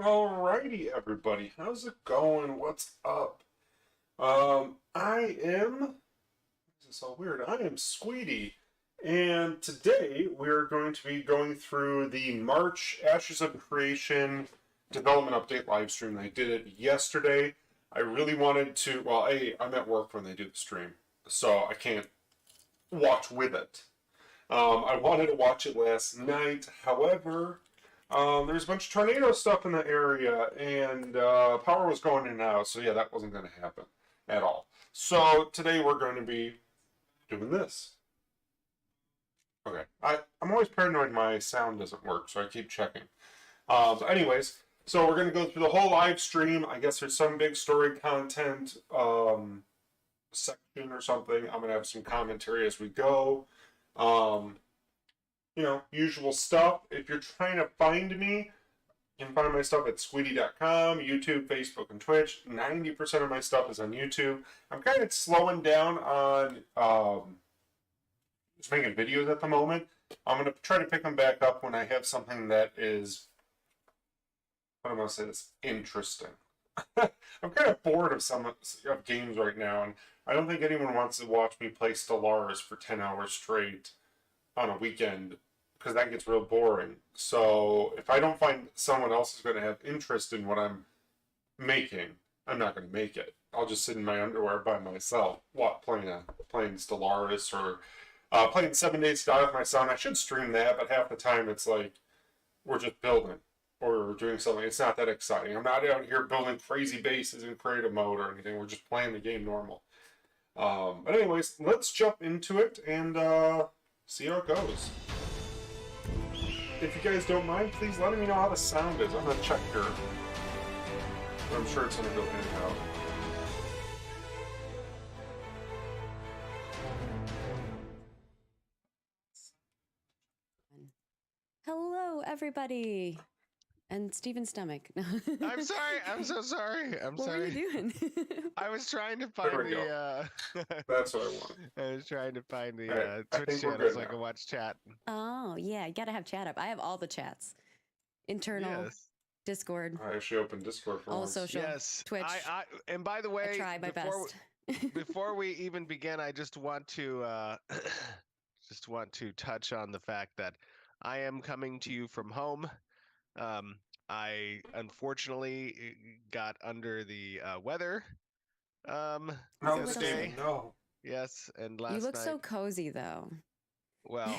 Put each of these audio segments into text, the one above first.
Alrighty, everybody. How's it going? What's up? This is so weird. I am Squeetee, and today we're going to be going through the March Ashes of Creation development update live stream. They did it yesterday. I really wanted to, well, I'm at work when they do the stream, so I can't watch with it. I wanted to watch it last night. However, there's a bunch of tornado stuff in the area, and power was going in and out, so yeah, that wasn't going to happen at all. So today we're going to be doing this. Okay, I'm always paranoid my sound doesn't work, so I keep checking. Anyways, so we're going to go through the whole live stream. I guess there's some big story content section or something. I'm going to have some commentary as we go. Usual stuff. If you're trying to find me, you can find my stuff at squeetee.com, YouTube, Facebook, and Twitch. 90% of my stuff is on YouTube. I'm kind of slowing down on just making videos at the moment. I'm going to try to pick them back up when I have something that is, what am I going to say, this interesting. I'm kind of bored of some of games right now, and I don't think anyone wants to watch me play Stellaris for 10 hours straight on a weekend, because that gets real boring. So if I don't find someone else is going to have interest in what I'm making, I'm not going to make it. I'll just sit in my underwear by myself, playing Stellaris or playing 7 Days to Die with my son. I should stream that, but half the time it's like we're just building or doing something. It's not that exciting. I'm not out here building crazy bases in creative mode or anything. We're just playing the game normal. But anyways, let's jump into it and see how it goes. If you guys don't mind, please let me know how the sound is. I'm going to check here. But I'm sure it's going to go in and out. Hello, everybody. And Steven's stomach. I'm sorry. I'm so sorry. What were you doing? I was trying to find the. That's what I want. I was trying to find the Twitch channel so I can watch chat. Oh yeah, you gotta have chat up. I have all the chats, internal, Discord. I actually opened Discord for all once. social. Yes, Twitch. And by the way, I try my best. Before we even begin, I just want to touch on the fact that I am coming to you from home. I unfortunately got under the weather. This day. No. Yes, and last night. You look so cozy, though. Well,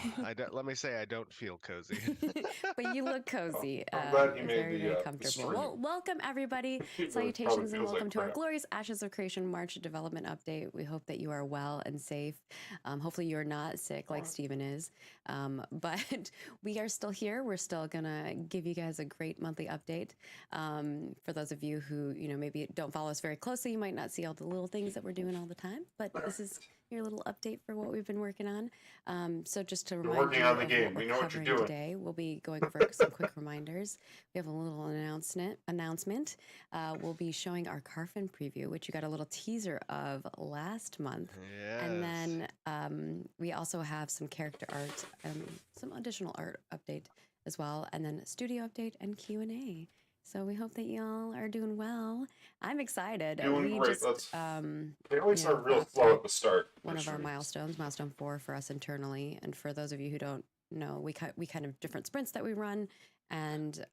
let me say I don't feel cozy. But you look cozy. I'm glad you made very, very comfortable. Well, welcome everybody. Salutations and welcome to our glorious Ashes of Creation March development update. We hope that you are well and safe. Hopefully you're not sick like Steven is. But we are still here. We're still gonna give you guys a great monthly update. For those of you who maybe don't follow us very closely, you might not see all the little things that we're doing all the time. But this is your little update for what we've been working on. So just to remind you, working on the game. We know what you're doing. Today, we'll be going over some quick reminders. We have a little announcement. We'll be showing our Carfin preview, which you got a little teaser of last month. Yes. And then we also have some character art, some additional art update as well, and then a studio update and Q&A. So we hope that y'all are doing well. I'm excited. Doing great. They always are real slow at the start. One of our milestones, milestone 4 for us internally. And for those of you who don't know, we kind of different sprints that we run. And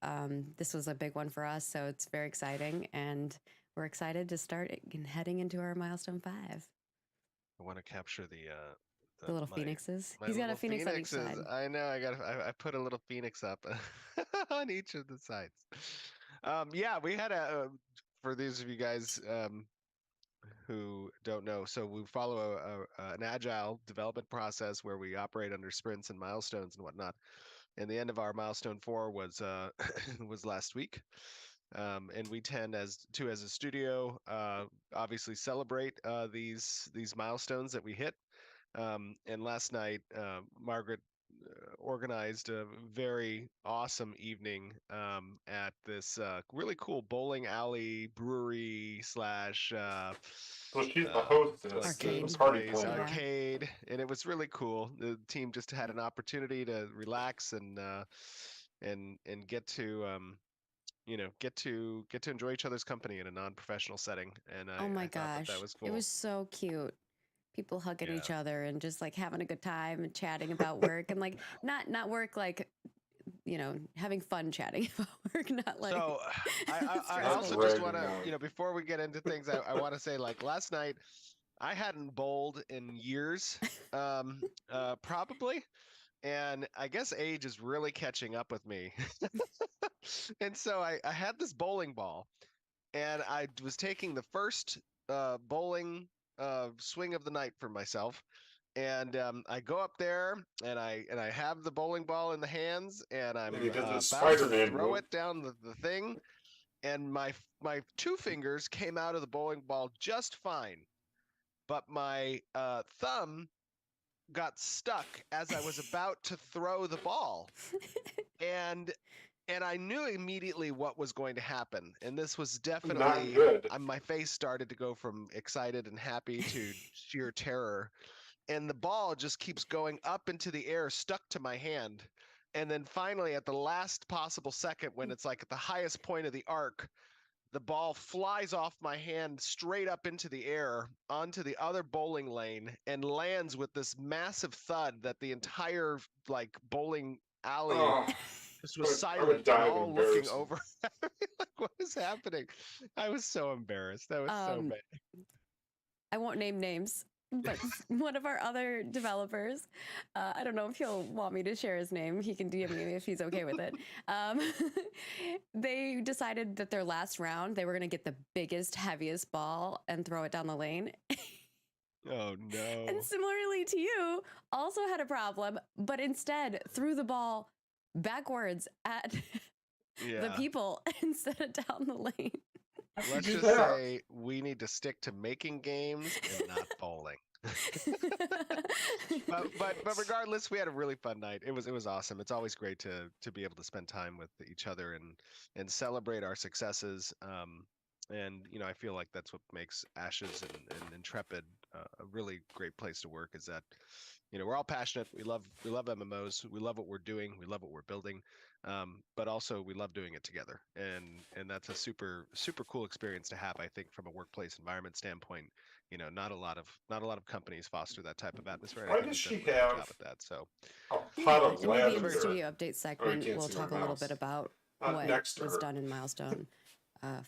this was a big one for us. So it's very exciting. And we're excited to start heading into our milestone 5. I want to capture the little phoenixes. He's got a phoenix on each side. I know. I put a little phoenix up on each of the sides. Yeah, we had for those of you guys who don't know, so we follow an agile development process where we operate under sprints and milestones and whatnot. and the end of our milestone 4 was was last week. And we tend as a studio, obviously celebrate these milestones that we hit. And last night, Margaret organized a very awesome evening at this really cool bowling alley brewery slash So she's the hostess, like Arcade. games party place planner. arcade, and it was really cool. The team just had an opportunity to relax and get to get to enjoy each other's company in a non-professional setting, and Oh my I thought that gosh. was It cool. was so cute. People hugging Yeah. each other and just like having a good time and chatting about work and like not work like having fun chatting about work, not like So I stressful. also just want Dragging to, out. before we get into things, I want to say, like, last night I hadn't bowled in years, probably, and I guess age is really catching up with me. And so I had this bowling ball, and I was taking the first bowling swing of the night for myself. And I go up there, and I have the bowling ball in the hands, and I'm And he did the about to Spider-Man throw move. it down the thing, and my two fingers came out of the bowling ball just fine, but my thumb got stuck as I was about to throw the ball, and I knew immediately what was going to happen, and this was Not definitely good. my face started to go from excited and happy to sheer terror, and the ball just keeps going up into the air, stuck to my hand. And then finally, at the last possible second, when it's like at the highest point of the arc, the ball flies off my hand straight up into the air onto the other bowling lane and lands with this massive thud that the entire like bowling alley Oh, just was I would silent and die of all looking embarrassment. over at me like, what is happening? I was so embarrassed. That was so um bad. I won't name names, but one of our other developers, I don't know if he'll want me to share his name. He can DM me if he's okay with it. Um, they decided that their last round, they were going to get the biggest, heaviest ball and throw it down the lane. Oh no. And similarly to you, also had a problem, but instead threw the ball backwards at the Yeah. people instead of down the lane. Let's do just that? say we need to stick to making games and not bowling. But regardless, we had a really fun night. It was awesome. It's always great to be able to spend time with each other and celebrate our successes. And I feel like that's what makes Ashes and Intrepid a really great place to work. Is that we're all passionate. We love MMOs. We love what we're doing. We love what we're building. But also we love doing it together, and that's a super cool experience to have. I think from a workplace environment standpoint, not a lot of companies foster that type of atmosphere. And I Why think does we've she done a really good have job at that. So a pot of And maybe in the lavender? studio update Oh, you segment, can't we'll see my talk a little mouse. bit about what Next to was her. done in Milestone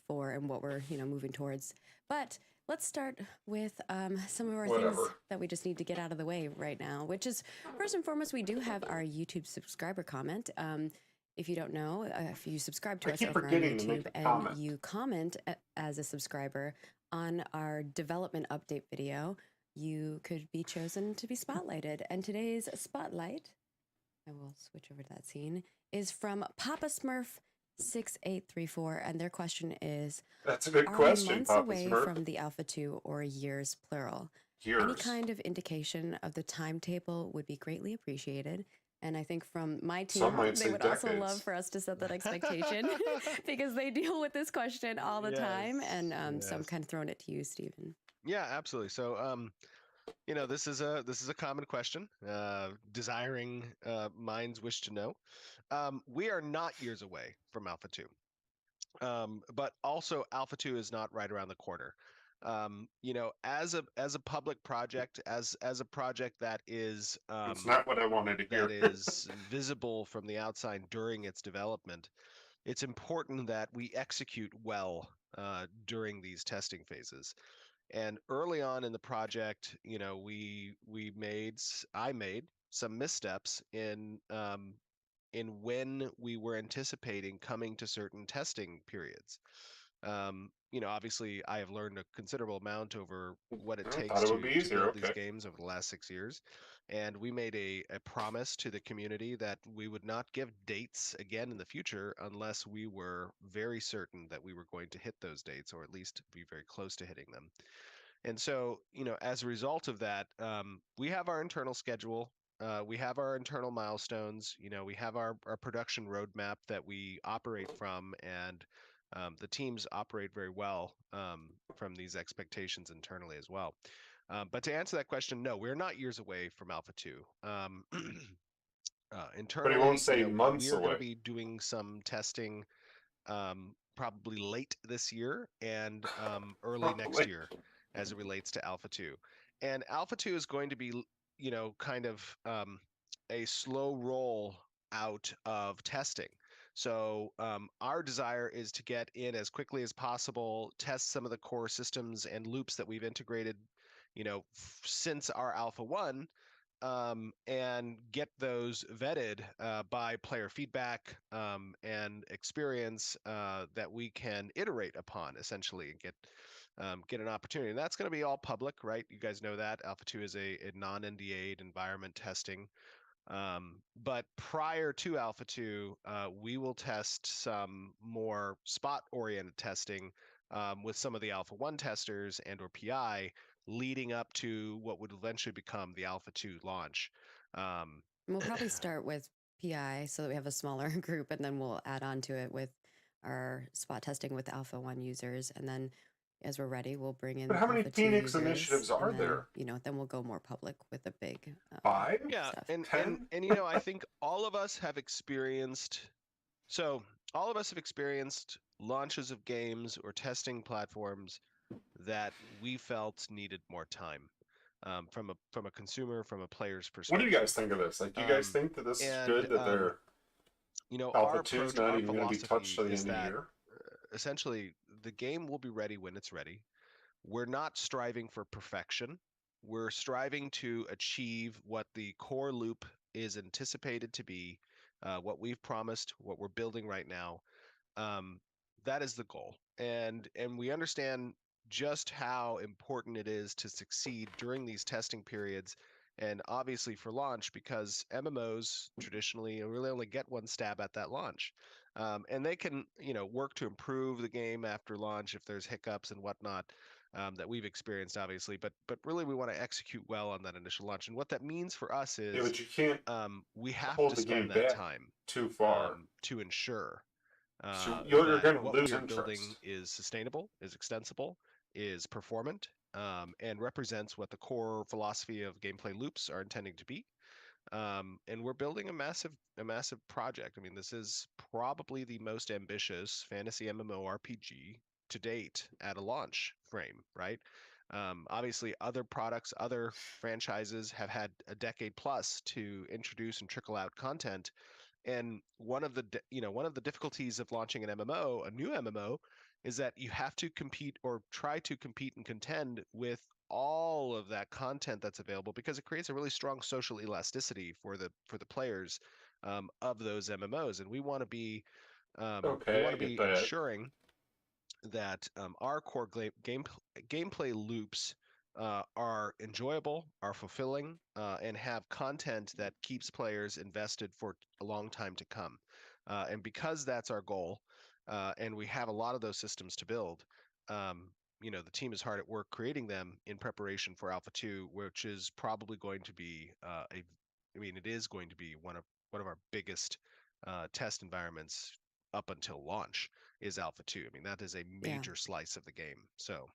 4 and what we're moving towards. But let's start with some of our things Whatever. that we just need to get out of the way right now, which is first and foremost, we do have our YouTube subscriber comment. If you don't know, if you subscribe to I us keep over on forgetting to make YouTube a and comment. you comment as a subscriber on our development update video, you could be chosen to be spotlighted. And today's spotlight, I will switch over to that scene, is from Papa Smurf 6834, and their question is, That's a good are question, we months Papa away Smurf. from the Alpha 2 or years plural? Years. Any kind of indication of the timetable would be greatly appreciated. And I think from my team, Some might they say would also decades. love for us to set that expectation because they deal with this question all the time. And so I'm yes. kind of throwing it to you, Stephen. Yeah, absolutely. So this is a common question. Desiring minds wish to know. We are not years away from Alpha 2. But also Alpha 2 is not right around the corner. As a public project, as a project that is It's not what I wanted to hear. that is visible from the outside during its development, it's important that we execute well during these testing phases. And early on in the project, I made some missteps in when we were anticipating coming to certain testing periods. Obviously, I have learned a considerable amount over what it I takes thought it would be to easier. build these Okay. games over the last 6 years. And we made a promise to the community that we would not give dates again in the future unless we were very certain that we were going to hit those dates, or at least be very close to hitting them. And so, as a result of that, we have our internal schedule. We have our internal milestones. We have our production roadmap that we operate from, and the teams operate very well from these expectations internally as well. But to answer that question, no, we're not years away from Alpha 2. But he won't Internally, say we months are going to away. be doing some testing probably late this year and early next Probably. year as it relates to Alpha 2. And Alpha 2 is going to be, kind of a slow roll out of testing. So our desire is to get in as quickly as possible, test some of the core systems and loops that we've integrated, since our Alpha 1, and get those vetted by player feedback and experience that we can iterate upon, essentially, and get an opportunity. And that's going to be all public, right? You guys know that Alpha 2 is a non-NDA'd environment testing. But prior to Alpha 2, we will test some more spot-oriented testing with some of the Alpha 1 testers and or PI, leading up to what would eventually become the Alpha 2 launch. We'll probably start with PI so that we have a smaller group, and then we'll add on to it with our spot testing with Alpha 1 users. And then as we're ready, we'll bring But in how many Alpha 2 Phoenix users. initiatives are And then, there? then we'll go more public with the big 5? Yeah, stuff. and 10? I think all of us have experienced. So all of us have experienced launches of games or testing platforms that we felt needed more time, from a consumer, from a player's What do you guys perspective. think of this? Like, do you guys Um, think that this is and good, that their our Alpha 2's approach, not our even going to be touched philosophy till the is end of the that year? essentially the game will be ready when it's ready. We're not striving for perfection. We're striving to achieve what the core loop is anticipated to be, what we've promised, what we're building right now. Um, that is the goal, and we understand just how important it is to succeed during these testing periods, and obviously for launch, because MMOs traditionally really only get one stab at that launch. And they can, work to improve the game after launch if there's hiccups and whatnot, that we've experienced, obviously. But really, we want to execute well on that initial launch. And what that means for us Yeah, is but you can't we have hold to the game spend that back time too far. to ensure So you're that going to what we lose are building interest. is sustainable, is extensible, is performant, and represents what the core philosophy of gameplay loops are intending to be. And we're building a massive project. I mean, this is probably the most ambitious fantasy MMORPG to date at a launch frame, right? Obviously, other products, other franchises have had a decade plus to introduce and trickle out content. And one of the difficulties of launching an MMO, a new MMO, is that you have to compete or try to compete and contend with all of that content that's available, because it creates a really strong social elasticity for the players of those MMOs. And we Okay, want I to get be that. ensuring that our core gameplay loops are enjoyable, are fulfilling, and have content that keeps players invested for a long time to come. And because that's our goal, and we have a lot of those systems to build, the team is hard at work creating them in preparation for Alpha 2, which is probably going to be it is going to be one of our biggest test environments up until launch is Alpha 2. I mean, that is a Yeah. major slice of the game. So,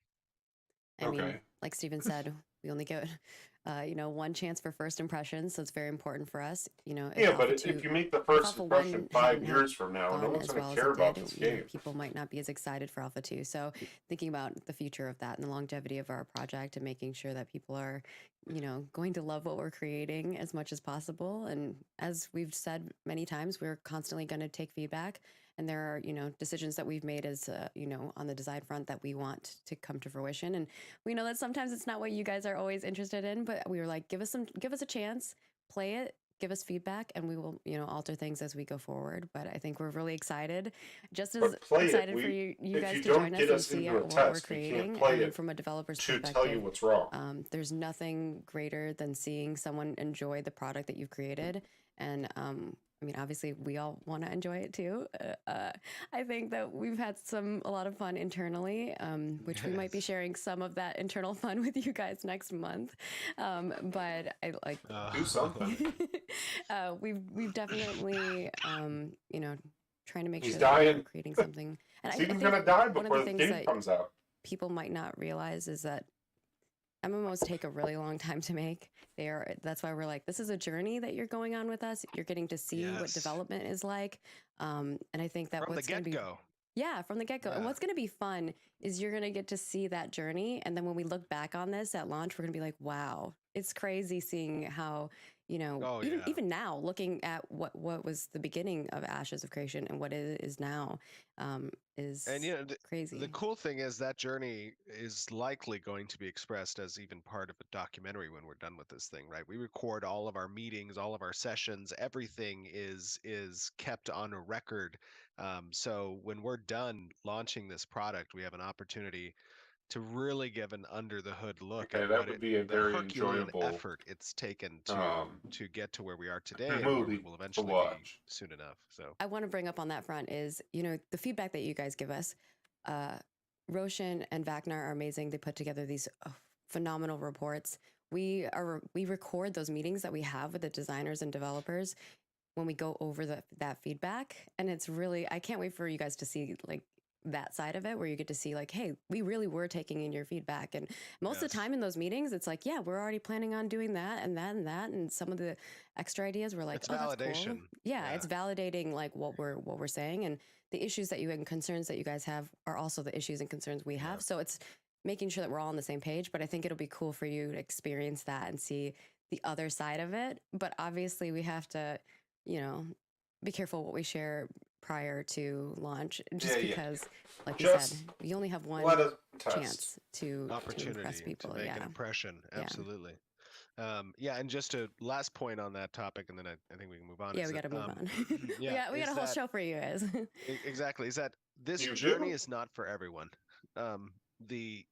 I mean, Okay. like Steven said, we only get, one chance for first impressions. So it's very important for us. If Yeah, but Alpha 2, if you make the if first Alpha impression 1 hadn't 5 years from now, no gone one's as going to well as care it about did, this game. people might not be as excited for Alpha 2. So thinking about the future of that and the longevity of our project and making sure that people are, going to love what we're creating as much as possible. And as we've said many times, we're constantly going to take feedback. And there are, decisions that we've made as, on the design front that we want to come to fruition. And we know that sometimes it's not what you guys are always interested in, but we were like, give us a chance, play it, give us feedback, and we will, alter things as we go forward. But I think we're really excited, just as But play it. excited for you If guys you to don't join us get and us see into a what we're test, we can't creating. play And it from a developer's to perspective, tell you what's wrong. there's nothing greater than seeing someone enjoy the product that you've created. And I mean, obviously, we all want to enjoy it too. I think that we've had a lot of fun internally, which we might be sharing some of that internal fun with you guys next month. But I like do something. we've definitely trying to make He's sure that dying. we're creating something. And I Steven's think gonna die one of before the the things game that comes out. people might not realize is that MMOs take a really long time to make. That's why we're like, this is a journey that you're going on with us. You're getting to see what development is like. And I think that from what's the going to be get-go. Yeah, from the get-go. And what's going to be fun is you're going to get to see that journey. And then when we look back on this at launch, we're going to be like, wow, it's crazy seeing how, even now, looking at what was the beginning of Ashes of Creation and what it is now, is crazy. The cool thing is that journey is likely going to be expressed as even part of a documentary when we're done with this thing, right? We record all of our meetings, all of our sessions, everything is kept on a record. So when we're done launching this product, we have an opportunity to really give an under the hood look at that what would be a the very Herculean enjoyable effort it's taken to get to where we are today and where we movie will to eventually be watch. soon enough. So I want to bring up on that front is, the feedback that you guys give us. Roshan and Vacnar are amazing. They put together these phenomenal reports. We record those meetings that we have with the designers and developers when we go over that feedback, and it's really, I can't wait for you guys to see like that side of it, where you get to see like, hey, we really were taking in your feedback. And most of the time in those meetings, it's like, yeah, we're already planning on doing that and that and that, and some of the extra ideas were like, it's oh, validation. that's cool. Yeah, it's validating like what we're saying, and the issues that and concerns that you guys have are also the issues and concerns we have. So it's making sure that we're all on the same page. But I think it'll be cool for you to experience that and see the other side of it. But obviously, we have to, be careful what we share prior to launch, just because, like we said, you only have one chance to impress people. To make an impression. Absolutely. And just a last point on that topic, and then I think we can move on. Yeah, we got to move on. we got a whole show for you guys. Exactly. Is that this journey is not for everyone. The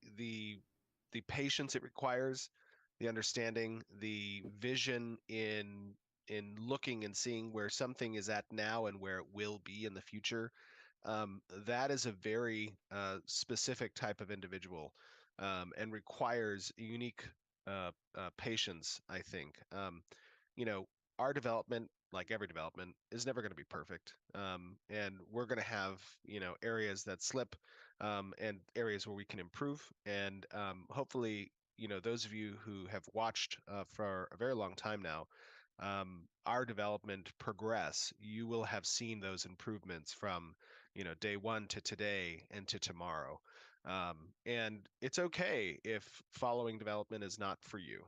patience it requires, the understanding, the vision in looking and seeing where something is at now and where it will be in the future, that is a very specific type of individual, and requires unique patience, I think. Our development, like every development, is never going to be perfect, and we're going to have areas that slip, and areas where we can improve, and hopefully those of you who have watched for a very long time now, our development progress, you will have seen those improvements from day one to today and to tomorrow. And it's okay if following development is not for you.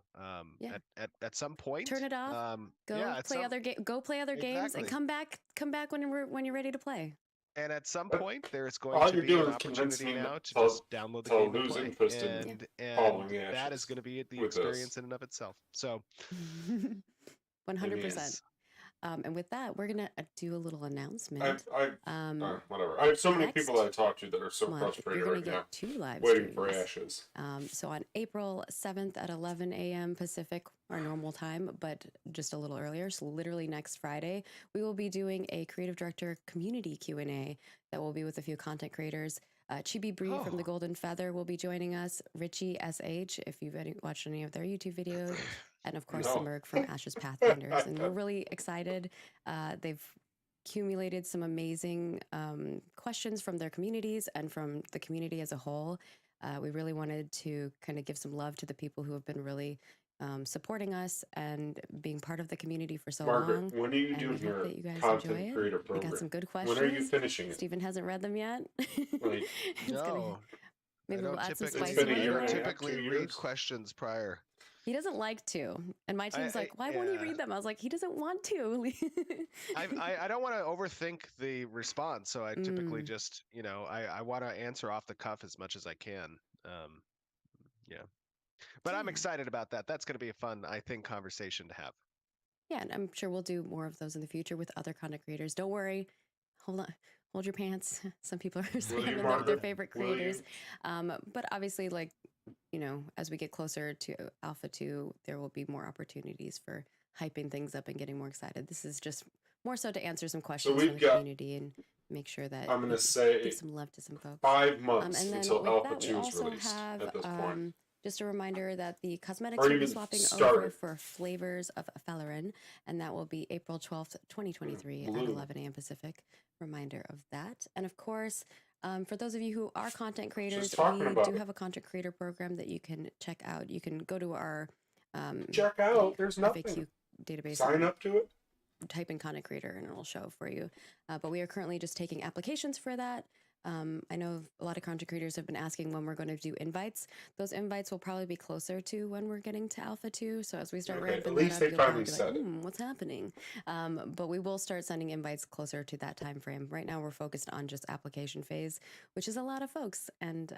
At some point, turn it off. Go play other games, and come back when you're ready to play. And at some point, there's going to be an opportunity now to just download the game and play, and that is going to be the experience in and of itself. So, 100%. And with that, we're gonna do a little announcement. Whatever. I have so many people that I talk to that are so frustrated right now, 2 live waiting streams. for Ashes. So on April 7th at 11 a.m. Pacific, our normal time, but just a little earlier. So literally next Friday, we will be doing a creative director community Q&A that will be with a few content creators. Chibi Bree from the Golden Feather will be joining us. Richie SH, if you've watched any of their YouTube videos, and of course Simurg from Ashes Pathfinders. And we're really excited. They've accumulated some amazing questions from their communities and from the community as a whole. We really wanted to kind of give some love to the people who have been really supporting us and being part of the community for so long. When are you doing your content creator program? We got some good questions. When are you finishing it? Steven hasn't read them yet. No. Maybe we'll add some spice. I don't typically read questions prior. He doesn't like to. And my team's like, why won't he read them? I was like, he doesn't want to. I don't want to overthink the response. So I typically just, I want to answer off the cuff as much as I can. But I'm excited about that. That's going to be a fun, I think, conversation to have. Yeah, and I'm sure we'll do more of those in the future with other content creators. Don't worry. Hold on. Hold your pants. Some people are spamming their favorite creators. But obviously, like, as we get closer to Alpha 2, there will be more opportunities for hyping things up and getting more excited. This is just more so to answer some questions from the community and make sure that I'm going to say give some love to some folks. 5 months and then until with Alpha that, 2 we is also released have at this point. just a reminder that the cosmetics will be swapping over for Flavors of Fellerin, and that will be April 12th, 2023 at 11 a.m. Pacific. Reminder of that. And of course, for those of you who are content creators, we do have a content creator program that you can check out. You can go to our there's nothing. FAQ database. Sign up to it. Type in content creator and it'll show for you. But we are currently just taking applications for that. I know a lot of content creators have been asking when we're going to do invites. Those invites will probably be closer to when we're getting to Alpha 2. So as we start ramping that up, you'll probably be like, what's happening? But we will start sending invites closer to that time frame. Right now, we're focused on just application phase, which is a lot of folks. And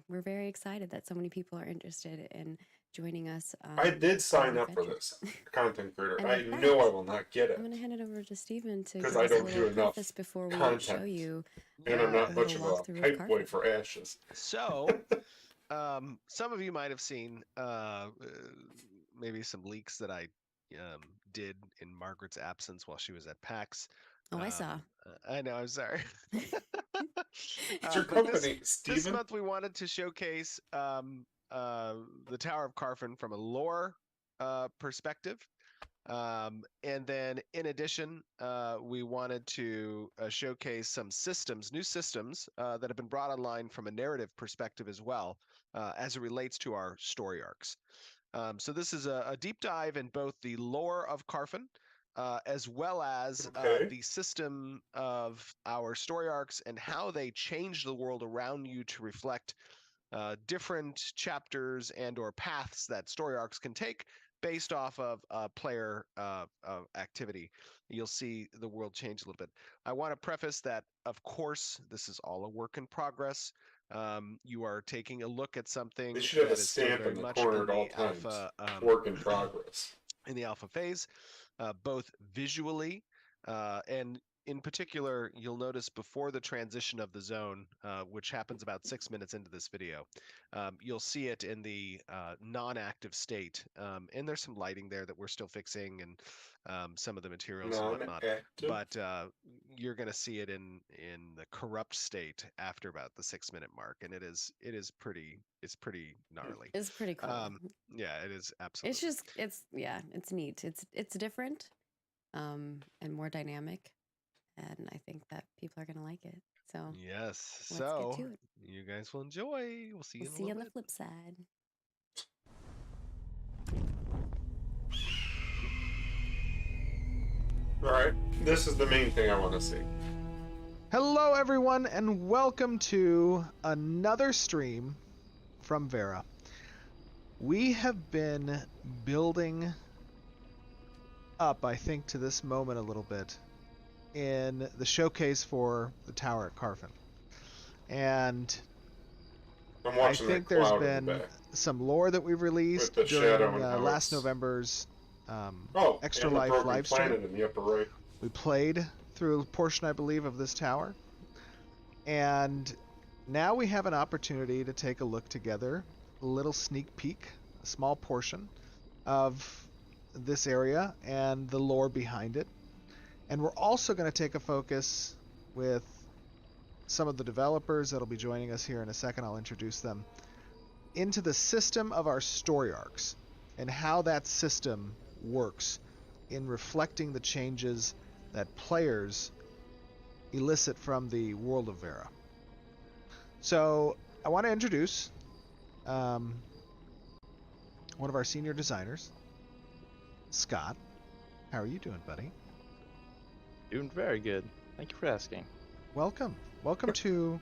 we're very excited that so many people are interested in joining us. I did sign up for this content creator. I know I will not get it. I'm going to hand it over to Steven to because I don't do enough before we content. show you. And I'm not much of a hype boy for Ashes. So, some of you might have seen maybe some leaks that I did in Margaret's absence while she was at PAX. Oh, I saw. I know. I'm sorry. It's your company, Steven. This month we wanted to showcase the Tower of Carfen from a lore perspective. And then in addition, we wanted to showcase some new systems that have been brought online from a narrative perspective as well, as it relates to our story arcs. So this is a deep dive in both the lore of Carfen, as well as the system of our story arcs and how they change the world around you to reflect different chapters and or paths that story arcs can take based off of player activity. You'll see the world change a little bit. I want to preface that, of course, this is all a work in progress. You are taking a look at something that is still very much in the alpha work in progress. In the alpha phase, both visually and in particular, you'll notice before the transition of the zone, which happens about 6 minutes into this video, you'll see it in the non-active state. And there's some lighting there that we're still fixing and some of the materials and whatnot. But you're going to see it in the corrupt state after about the 6 minute mark. And it is pretty gnarly. It's pretty cool. Yeah, it is absolutely. It's neat. It's different and more dynamic. And I think that people are going to like it. So yes, let's get to it. You guys will enjoy. We'll see you. On the flip side. All right, this is the main thing I want to see. Hello, everyone, and welcome to another stream from Vera. We have been building up, I think, to this moment a little bit in the showcase for the Tower at Carfen. And I think there's been some lore that we've released during last November's Extra Life live stream. In the upper right. We played through a portion, I believe, of this tower. And now we have an opportunity to take a look together, a little sneak peek, a small portion of this area and the lore behind it. And we're also going to take a focus with some of the developers that'll be joining us here in a second. I'll introduce them into the system of our story arcs and how that system works in reflecting the changes that players elicit from the world of Vera. So I want to introduce one of our senior designers, Scott. How are you doing, buddy? Doing very good. Thank you for asking. Welcome. Welcome to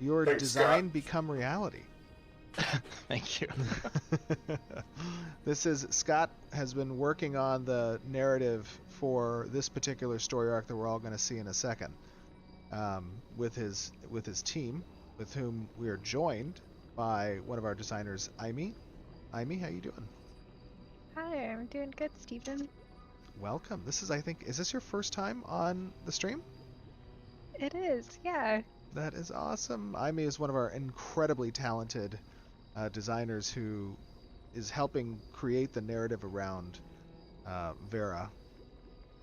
your design Scott. Become reality. Thank you. This is Scott has been working on the narrative for this particular story arc that we're all going to see in a second, with his team, with whom we are joined by one of our designers, Aimee. Aimee, how you doing? Hi, I'm doing good, Steven. welcome. This is, I think, is this your first time on the stream? It is, yeah. That is awesome. Aimee is one of our incredibly talented designers who is helping create the narrative around Vera.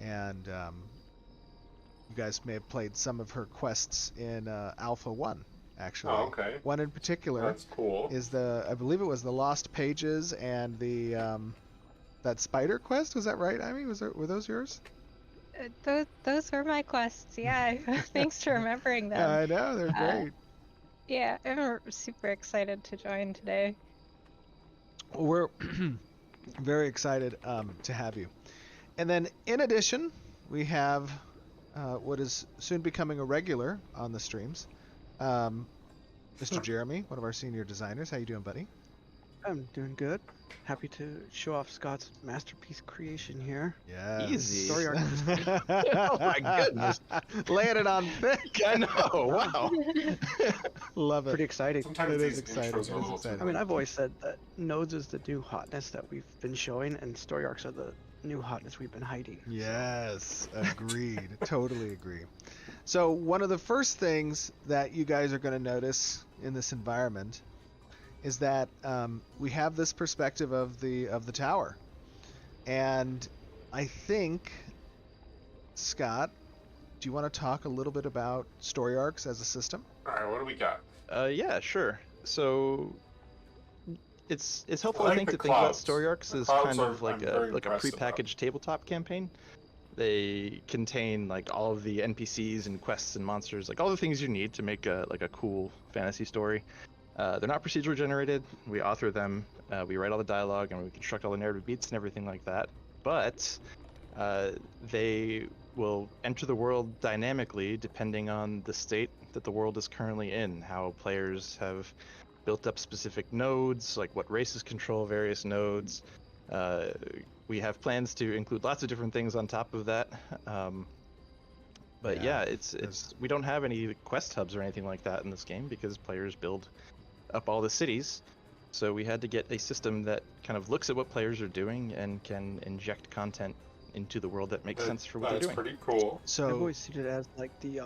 And you guys may have played some of her quests in Alpha 1, actually. Oh, okay. One in particular That's cool. is I believe it was the Lost Pages and the that spider quest. Was that right, Aimee? Were those yours? Those were my quests, yeah. Thanks for remembering them. I know, they're great. Yeah, I'm super excited to join today. We're very excited to have you. And then, in addition, we have what is soon becoming a regular on the streams, Mr. Jeremy, one of our senior designers. How you doing, buddy? I'm doing good. Happy to show off Scott's masterpiece creation here. Yeah. Easy. Story arc. Oh my goodness. Laying it on thick. I know. Wow. Love it. Pretty exciting. Sometimes It these is exciting. intros It are a is little exciting. I mean, I've always said that nodes is the new hotness that we've been showing, and story arcs are the new hotness we've been hiding. Yes, agreed. Totally agree. So one of the first things that you guys are going to notice in this environment is that we have this perspective of the tower, and I think, Scott, do you want to talk a little bit about story arcs as a system? All right, what do we got? Yeah, sure. So it's helpful, I I like think, the to think about clouds. story arcs The as clouds kind of are- like I'm very a impressed about. prepackaged tabletop campaign. They contain like all of the NPCs and quests and monsters, like all the things you need to make a cool fantasy story. They're not procedurally generated. We author them, we write all the dialogue, and we construct all the narrative beats and everything like that. But they will enter the world dynamically depending on the state that the world is currently in, how players have built up specific nodes, like what races control various nodes. We have plans to include lots of different things on top of that. But Yeah, yeah, it's we don't have any quest hubs or anything like that in this game because players build up all the cities. So we had to get a system that kind of looks at what players are doing and can inject content into the world that makes sense for what they're That's doing. pretty cool. I've So always seen it as like the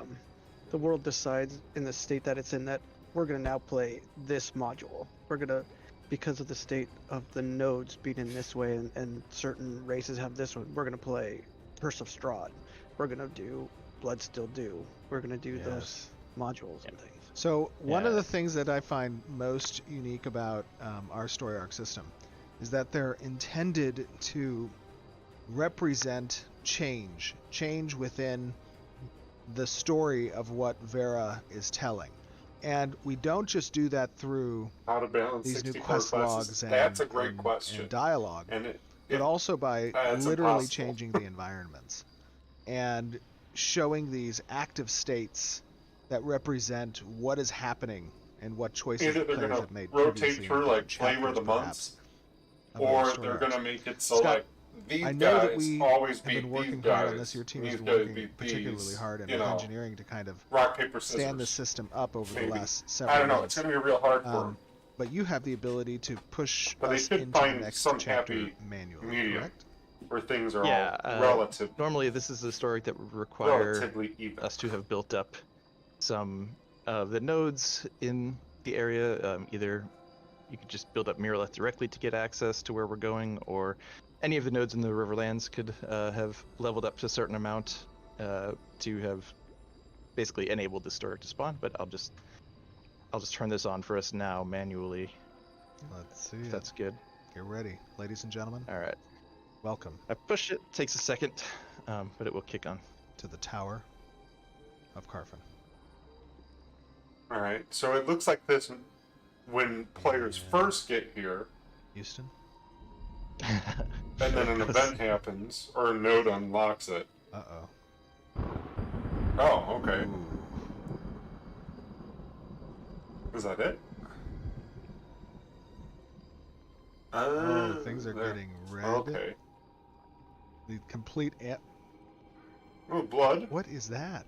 world decides in the state that it's in that we're gonna now play this module. We're gonna, because of the state of the nodes being in this way and certain races have this one, we're gonna play Curse of Strahd. We're gonna do Blood Still Dew. We're gonna do those modules and things. So one of Yeah. the things that I find most unique about our story arc system is that they're intended to represent change within the story of what Vera is telling. And we don't just do that through How to balance these new 64 quest classes. logs and, That's a great and- question. and dialogue, And it but also by it's literally impossible. changing the environments and showing these active states that represent what is happening and what choices either the they're players going have to made rotate previously through in like different flavor of the chapters, months, perhaps, of our or story they're going to arcs. make it so Scott, like these I know guys that we always have beat been working these hard guys. on this. Your team these is guys working beat particularly these, hard in you know, engineering to kind of rock paper scissors. stand the system up over maybe. the last several I don't know. months. It's going to be real hard for them. But you have the ability to push But they us should into the find next some chapter happy manually, medium. correct? Where things are Yeah, all relative, Normally, this is a story that would require relatively even. us to have built up some of the nodes in the area. Either you could just build up Miraleth directly to get access to where we're going, or any of the nodes in the Riverlands could have leveled up to a certain amount to have basically enabled the story to spawn. But I'll just turn this on for us now manually. Let's see. If that's good. Get ready, ladies and gentlemen. All right. Welcome I push it. Takes a second, but it will kick on. to the Tower of Carfin. All right. So it looks like this when players first get here, Houston. and then an event happens or a node unlocks it. Uh-oh. Oh, okay. Ooh. Is that it? Oh, things are there. getting red. Okay. The complete. Oh, blood. What is that?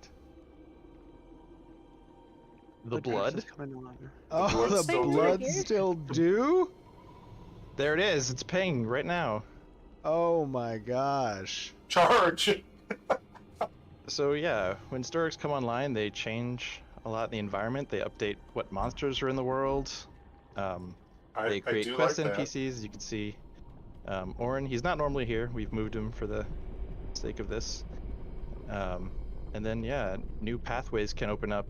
The Blood blood. is coming on. Oh, blood's the still blood due. still due? There it is. It's paying right now. Oh my gosh. Charge! So yeah, when Sturks come online, they change a lot in the environment. They update what monsters are in the world. They create do quest like that. NPCs. You can see Orin. He's not normally here. We've moved him for the sake of this. And then yeah, new pathways can open up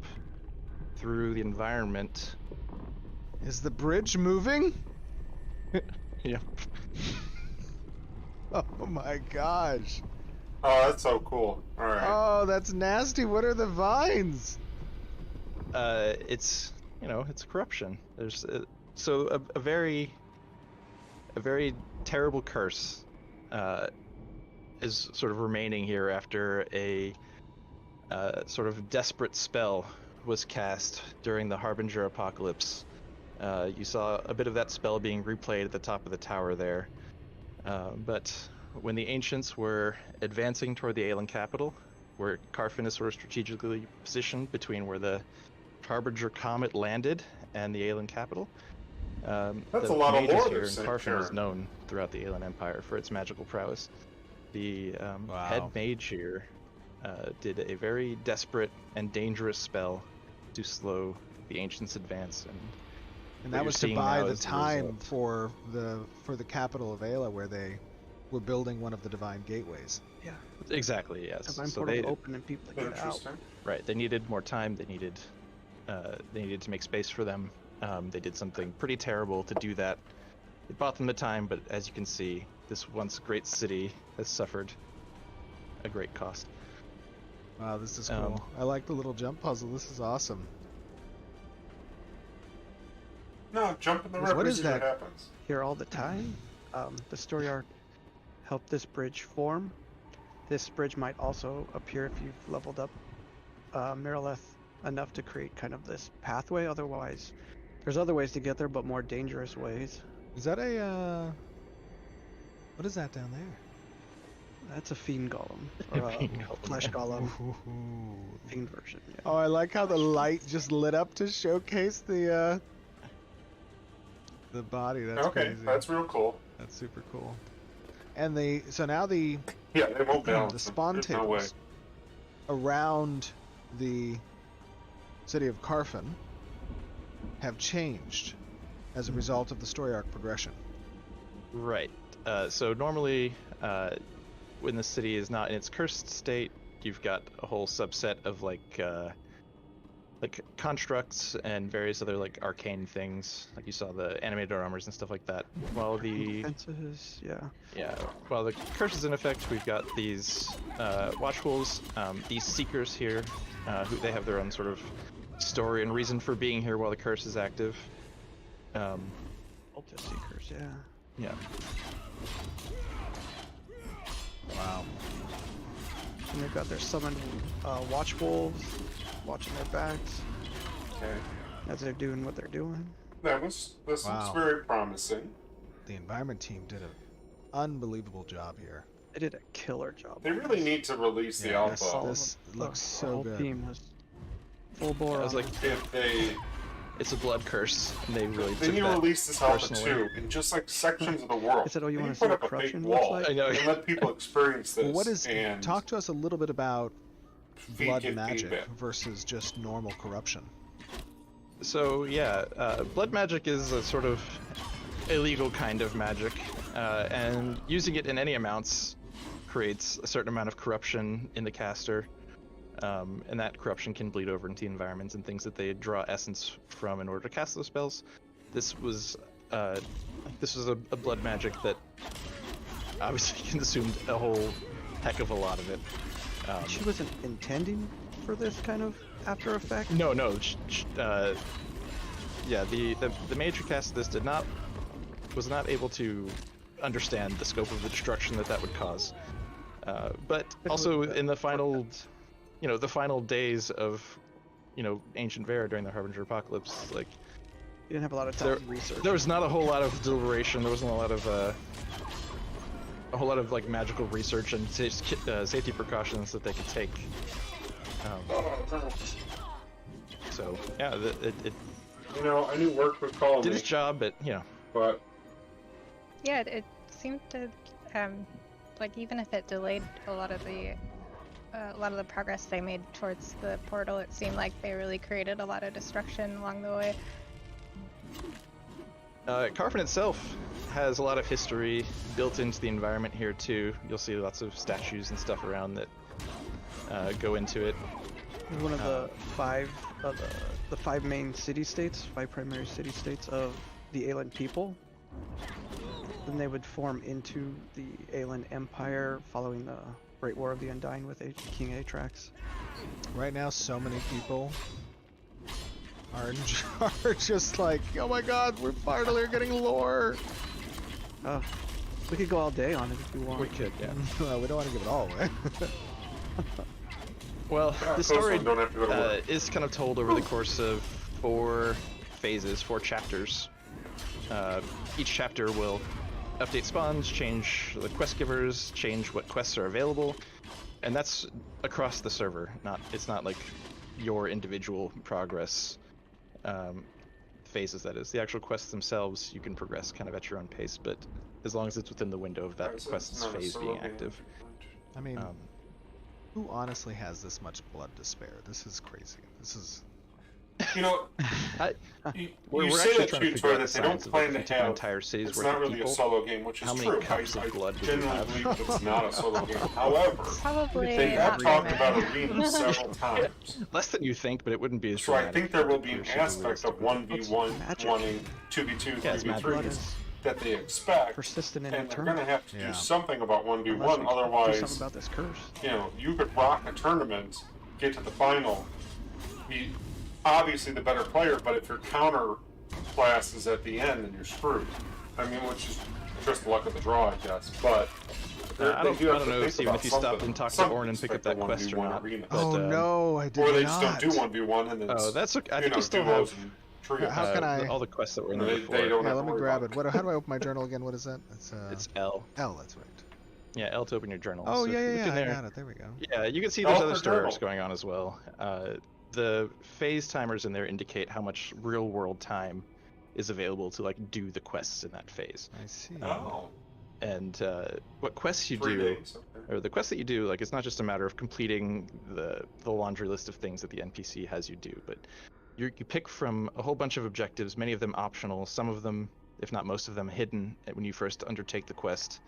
through the environment. Is the bridge moving? Yeah. Oh my gosh. Oh, that's so cool. All right. Oh, that's nasty. What are the vines? It's it's corruption. There's a very terrible curse is sort of remaining here after a sort of desperate spell was cast during the Harbinger apocalypse. You saw a bit of that spell being replayed at the top of the tower there. But when the ancients were advancing toward the Aelan capital, where Carfin is sort of strategically positioned between where the Harbinger comet landed and the Aelan capital, That's the a lot of mages lore here they're in Carfin is sharing. known throughout the Aelan Empire for its magical prowess. The Wow. head mage here did a very desperate and dangerous spell to slow the ancients' advance, And what that you're was to seeing buy now the is the time result. for the capital of Ayla, where they were building one of the divine gateways. Yeah. Exactly, yes. Divine So portal they to open and people to get out. Interesting. right, they needed more time. They needed to make space for them. They did something pretty terrible to do that. It bought them the time, but as you can see, this once great city has suffered a great cost. Wow, this is cool. I like the little jump puzzle. This is awesome. No, jump in the What river. is See that? what happens. Here all the time. The story arc helped this bridge form. This bridge might also appear if you've leveled up Marileth enough to create kind of this pathway. Otherwise, there's other ways to get there, but more dangerous ways. Is that a what is that down there? That's a fiend golem, or a Fiend golem, flesh yeah. golem, Ooh. fiend version. Yeah. Oh, I like how the light just lit up to showcase the body. That's Okay, crazy. that's real cool. That's super cool. And so now Yeah, they won't balance the them. spawn There's no way. tables around the city of Carfin have changed as a result of the story arc progression. Right. So normally, when the city is not in its cursed state, you've got a whole subset of like constructs and various other like arcane things, like you saw the animated armors and stuff like that. While the Defenses, yeah. while the curse is in effect, we've got these watchwolves, these seekers here, who they have their own sort of story and reason for being here while the curse is active. Ultra Seekers, yeah. Yeah. Wow. And they've got their summoned watch wolves watching their backs Okay. as they're doing what they're doing. This looks Wow. very promising. The environment team did an unbelievable job here. They did a killer job. They on really this. need to release the Yeah, this, alpha. this looks The so whole good. team was full bore. I was on like, it. If they it's a blood curse, and they really They took need to that release this alpha personally. too, in just like sections of the world. I said, "Oh, you They wanna need see put what up a fake corruption looks wall like?" I know. and let people experience this. Well, what is? and Talk to us a little bit about feed- blood give magic feedback. versus just normal corruption. So yeah, blood magic is a sort of illegal kind of magic, and using it in any amounts creates a certain amount of corruption in the caster, and that corruption can bleed over into the environments and things that they draw essence from in order to cast those spells. This was a blood magic that obviously consumed a whole heck of a lot of it. She wasn't intending for this kind of after effect. No. Yeah, the mage who cast this was not able to understand the scope of the destruction that would cause. But also in the final, the final days of, ancient Vera during the Harbinger Apocalypse, like You didn't have a lot of time to research. there was not a whole lot of deliberation. There wasn't a lot of like magical research and safety precautions that they could take. So yeah, it I knew work would call did me, its job, but but Yeah, it seemed to like even if it delayed a lot of the progress they made towards the portal, it seemed like they really created a lot of destruction along the way. Carfin itself has a lot of history built into the environment here too. You'll see lots of statues and stuff around that go into it. It's one of the five main city-states, 5 primary city-states of the Aelan people. Then they would form into the Aelan Empire following the Great War of the Undying with King Atrax. Right now, so many people are just like, oh my god, we're finally getting lore. We could go all day on it if you want. We could, yeah. Well, we don't want to give it all away. Well, the story don't have to go to work. is kind of told over the course of 4 phases, 4 chapters. Each chapter will update spawns, change the quest givers, change what quests are available, and that's across the server. It's not like your individual progress phases. That is, the actual quests themselves you can progress kind of at your own pace, but as long as it's within the window of that quest's phase being active. I mean, who honestly has this much blood to spare? This is crazy. This is... You know, we're say actually that trying to to figure out that the they don't science of plan like, to have entire cities it's worth not of really people. a solo game, which is How many true. cups of blood do you genuinely have? believe that it's not a solo game. However, Probably they have not talked very about many. arenas several times. Less than you think, but it wouldn't be as So I dramatic think there will if be it an were super aspect of realistic. 1v1 Magic. wanting 2v2, Yeah, it's magic. 3v3s that they expect, Persistent and and they're eternal. going to have to Yeah. do something about Unless 1v1, we do something otherwise, about this curse. you know, you could rock a tournament, get to the final, be obviously the better player, but if your counter class is at the end, then you're screwed. I mean, which is just luck of the draw, I guess, but... I don't know, Steven, if you stopped and talked to Orn and picked up that quest or not. Arena. But, oh no, I did Or not. they just don't do 1v1 and it's, that's okay. I you think know, you still duos have and trios. How can I- all the quests that were in there They before. don't Yeah, have let to me worry grab about it. How do I open my journal again? What is that? It's L. L, that's right. Yeah, L to open your journal. Oh, So if yeah, you yeah, look yeah, in I there, got it. There we go. yeah, you can see L there's for other stories journal. going on as well. The phase timers in there indicate how much real world time is available to like do the quests in that phase. I see. Oh, And what quests you 3 do, days. Okay. or the quests that you do, like it's not just a matter of completing the laundry list of things that the NPC has you do, but you pick from a whole bunch of objectives, many of them optional, some of them, if not most of them, hidden when you first undertake the quest.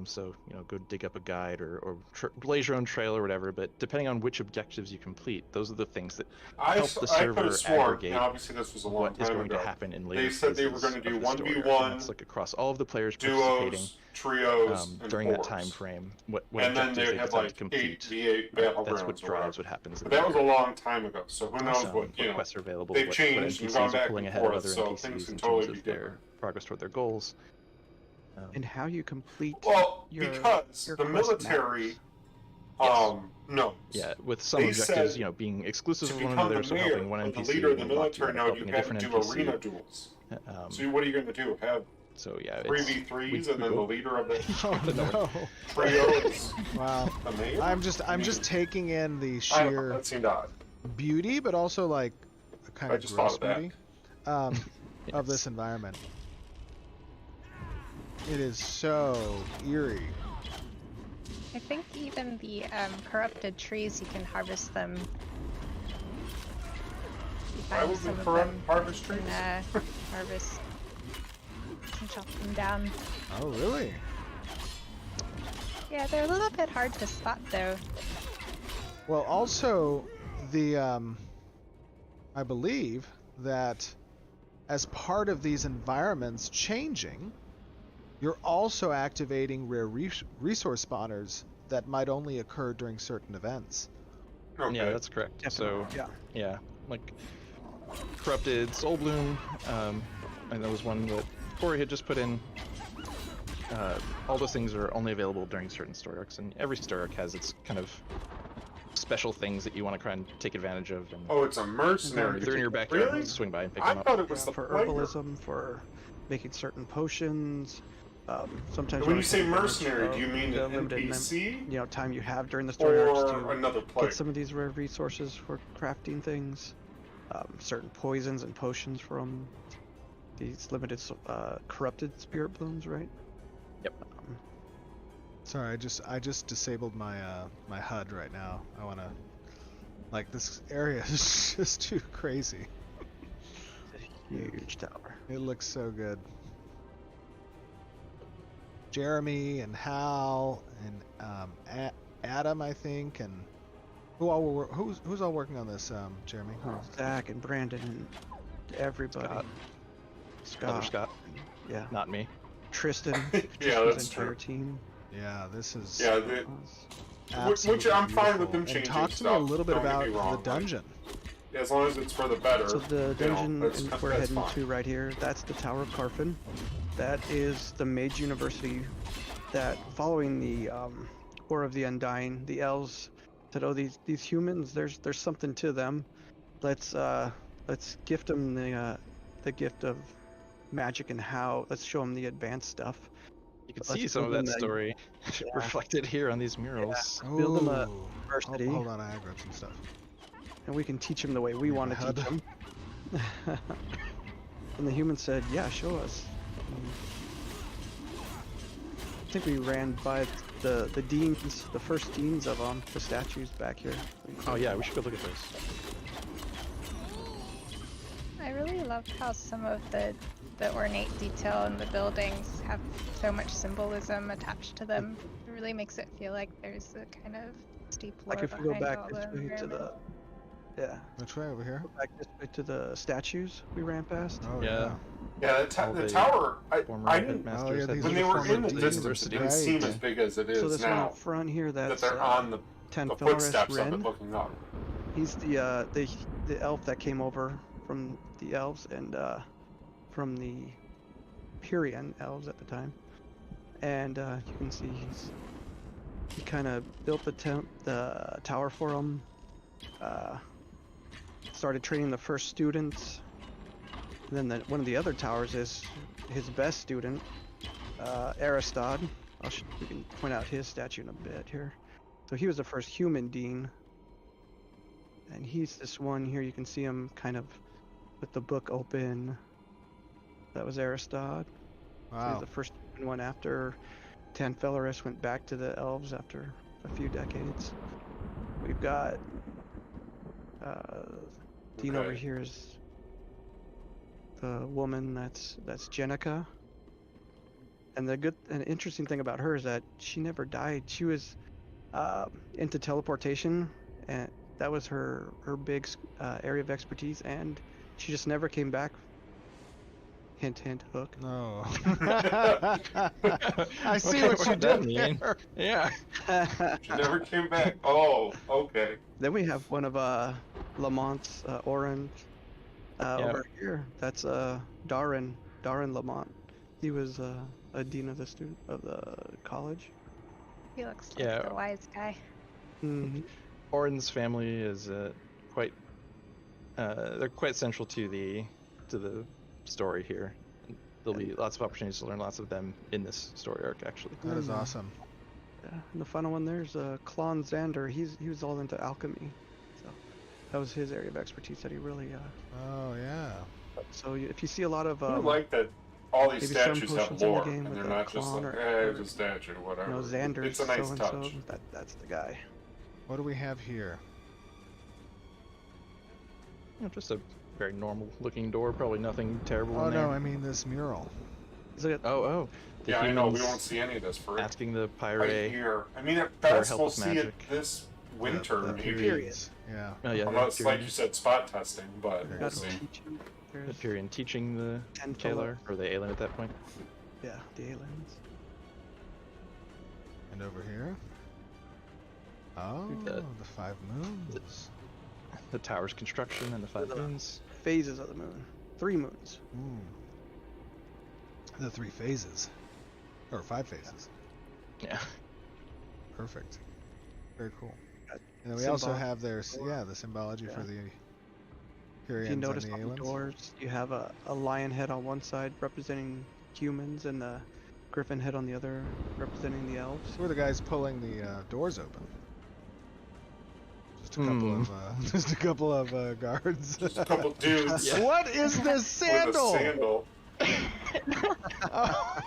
So, you know, go dig up a guide or blaze your own trail or whatever, but depending on which objectives you complete, those are the things that help the I could server have sworn, aggregate and obviously this was a long what is time going ago. to happen in later They said they were phases going to do of the story arc, 1v1, and that's like across all of the players participating duos, trios, and during fours. that time frame. What And then objectives they they had decide like to complete. 8v8 That's battlegrounds what or drives whatever. what happens. But that was a long time ago, so who knows what, what you know. quests are available, they've what changed and NPCs gone are back pulling and ahead of forth, other so NPCs things can in totally terms be of their different. progress toward their goals. And how you complete Well, your, because your the quest military, Yes. no. Yeah, with some They objectives, said you know, being exclusive To of one become another, the so mayor helping one or the NPC leader of the will help you military out now, helping you a have to different do NPC. arena duels. Um, So what are you going to do? Have so yeah, 3v3s and then the go- leader of the Oh no. trio is Wow. the mayor? I'm just taking in the I don't know, sheer that seemed odd. beauty, but also like a kind I of just gross thought of that. beauty of Yes. this environment. It is so eerie. I think even the corrupted trees, you can harvest them. You Why find would some we of corrupt them harvest trees? and harvest and chop them down. Oh really? Yeah, they're a little bit hard to spot though. Well, also the I believe that as part of these environments changing, you're also activating rare resource spawners that might only occur during certain events. Okay. Yeah, that's correct. So yeah. yeah, like corrupted soul bloom, and that was one that Corey had just put in. All those things are only available during certain story arcs, and every story arc has its kind of special things that you want to try and take advantage of. And Oh, it's a mercenary. if they're in your backyard, Really? swing by and pick I them up. thought it was Yeah, the for player. herbalism, for making certain potions. Sometimes When you wanna say take advantage mercenary, of do you mean the an limited NPC you know, time you have during the story arcs or to another player? get some of these rare resources for crafting things, certain poisons and potions from these limited corrupted spirit blooms, right? Yep. Sorry, I just disabled my my HUD right now. I wanna, like, this area is just too crazy. Huge tower. It looks so good. Jeremy and Hal and Adam, I think, and who's all working on this? Jeremy. Zach and Brandon and everybody. Another Scott. Yeah. Not me. Tristan. Yeah, Tristan's that's entire true. team. Yeah, this is. Yeah, which I'm fine with them beautiful. changing And talk to stuff. me a little bit don't get about me wrong, the dungeon. As long as it's for the better. So the you know, dungeon that's we're heading fine. to right here, that's the Tower of Carfin. That is the Mage University that, following the War of the Undying, the elves said, oh, these humans, there's something to them. Let's gift them the gift of magic and how. Let's show them the advanced stuff. You can Let's see some of build that them story Yeah. reflected here on these murals. Build them a Ooh. university. Hold on, I grabbed some stuff. And we can teach them the way we Give want a to HUD. teach them. And the human said, yeah, show us. I think we ran by the deans, the first deans of the statues back here. Oh yeah, we should go look at those. I really love how some of the ornate detail in the buildings have so much symbolism attached to them. It really makes it feel like there's a kind of steep lore Like if we go behind back all this the way to environment. yeah, Which way over here? go back this way to the statues we ran past. Oh Yeah. Yeah, All the the tower. Former I didn't. headmasters Oh, yeah, had these When are they the were former in the deans. distance, it didn't Right. seem as big as it So is this one now. up front here, That that's they're on the Tenfelris footsteps of it Ren. looking up. He's the elf that came over from the elves and from the Pyrian elves at the time, and you can see he kind of built the tower for them. Started training the first students. And then one of the other towers is his best student, Aristod. We can point out his statue in a bit here. So he was the first human dean. And he's this one here. You can see him kind of with the book open. That was Aristod. So Wow. he's the first one after Tanfellaris went back to the elves after a few decades. We've got Dean over Okay. here is the woman that's Jenica. And the interesting thing about her is that she never died. She was into teleportation, and that was her big area of expertise, and she just never came back. Hint, hint, hook. No. I see what you did there. Yeah. She never came back. Oh, okay. Then we have one of Lamont's Oren over here. That's Darren Lamont. He was a dean of the college. He looks like Yeah. the wise guy. Mm-hmm. Orin's family is quite they're quite central to the story here. There'll be lots of opportunities to learn lots of them in this story arc, actually. That is awesome. Yeah, and the final one there's Klon Xander. He was all into alchemy, so that was his area of expertise that he really. Oh yeah. So if you see a lot of I like that all these maybe some statues have potions in the lore, game and with they're a not just clone like, or- it's a statue, whatever. Xander's It's a nice so and touch. so, that's the guy. What do we have here? Just a very normal looking door, probably nothing terrible Oh in there. no, I mean this mural. Is it? Oh. The Yeah, I know. We humans won't see any of this for asking the right pyre. here. I mean, at their best, help we'll with see it magic. this winter, The maybe. periods. Yeah. Oh yeah, Unless, the like Pyrian- you said, spot testing, but Very we'll Got see. to teach him. the There's Pyrian teaching the Tenfella. Kalar, or the alien at that point. Yeah, the aliens. And over here. Oh, The- the 5 moons. The tower's construction and the 5 The- moons. Phases of the moon. 3 moons. The 3 phases. Or 5 phases. Yeah. Perfect. Very cool. Got And then we also symbol- have their the symbology for the If you Pyrians and notice the on the aliens. doors, you have a lion head on one side representing humans and the griffin head on the other representing the elves. Who are the guys pulling the doors open? Just a couple of guards. Just a couple dudes Yeah. What is this with sandal? a sandal. Oh.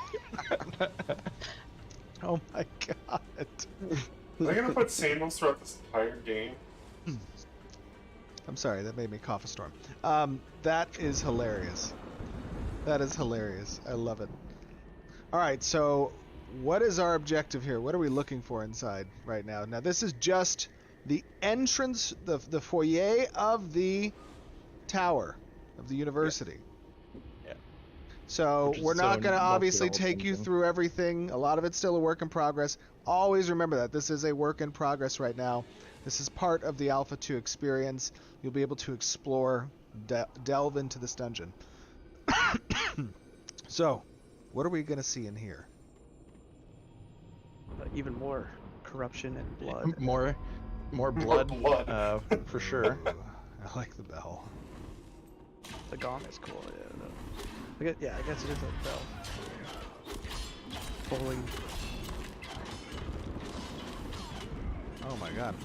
Oh my god. Are they gonna put sandals throughout this entire game? I'm sorry, that made me cough a storm. That is hilarious. That is hilarious. I love it. All right, so what is our objective here? What are we looking for inside right now? Now, this is just the entrance, the foyer of the tower of the university. Yeah. So Which is we're its not own going to obviously multi-level take you dungeon. through everything. A lot of it's still a work in progress. Always remember that this is a work in progress right now. This is part of the Alpha 2 experience. You'll be able to explore, delve into this dungeon. So, what are we going to see in here? Even more corruption and blood. More blood, blood. for sure. Ooh, I like the bell. The gong is cool. Yeah, I guess it is a bell. Bowling. Oh my god.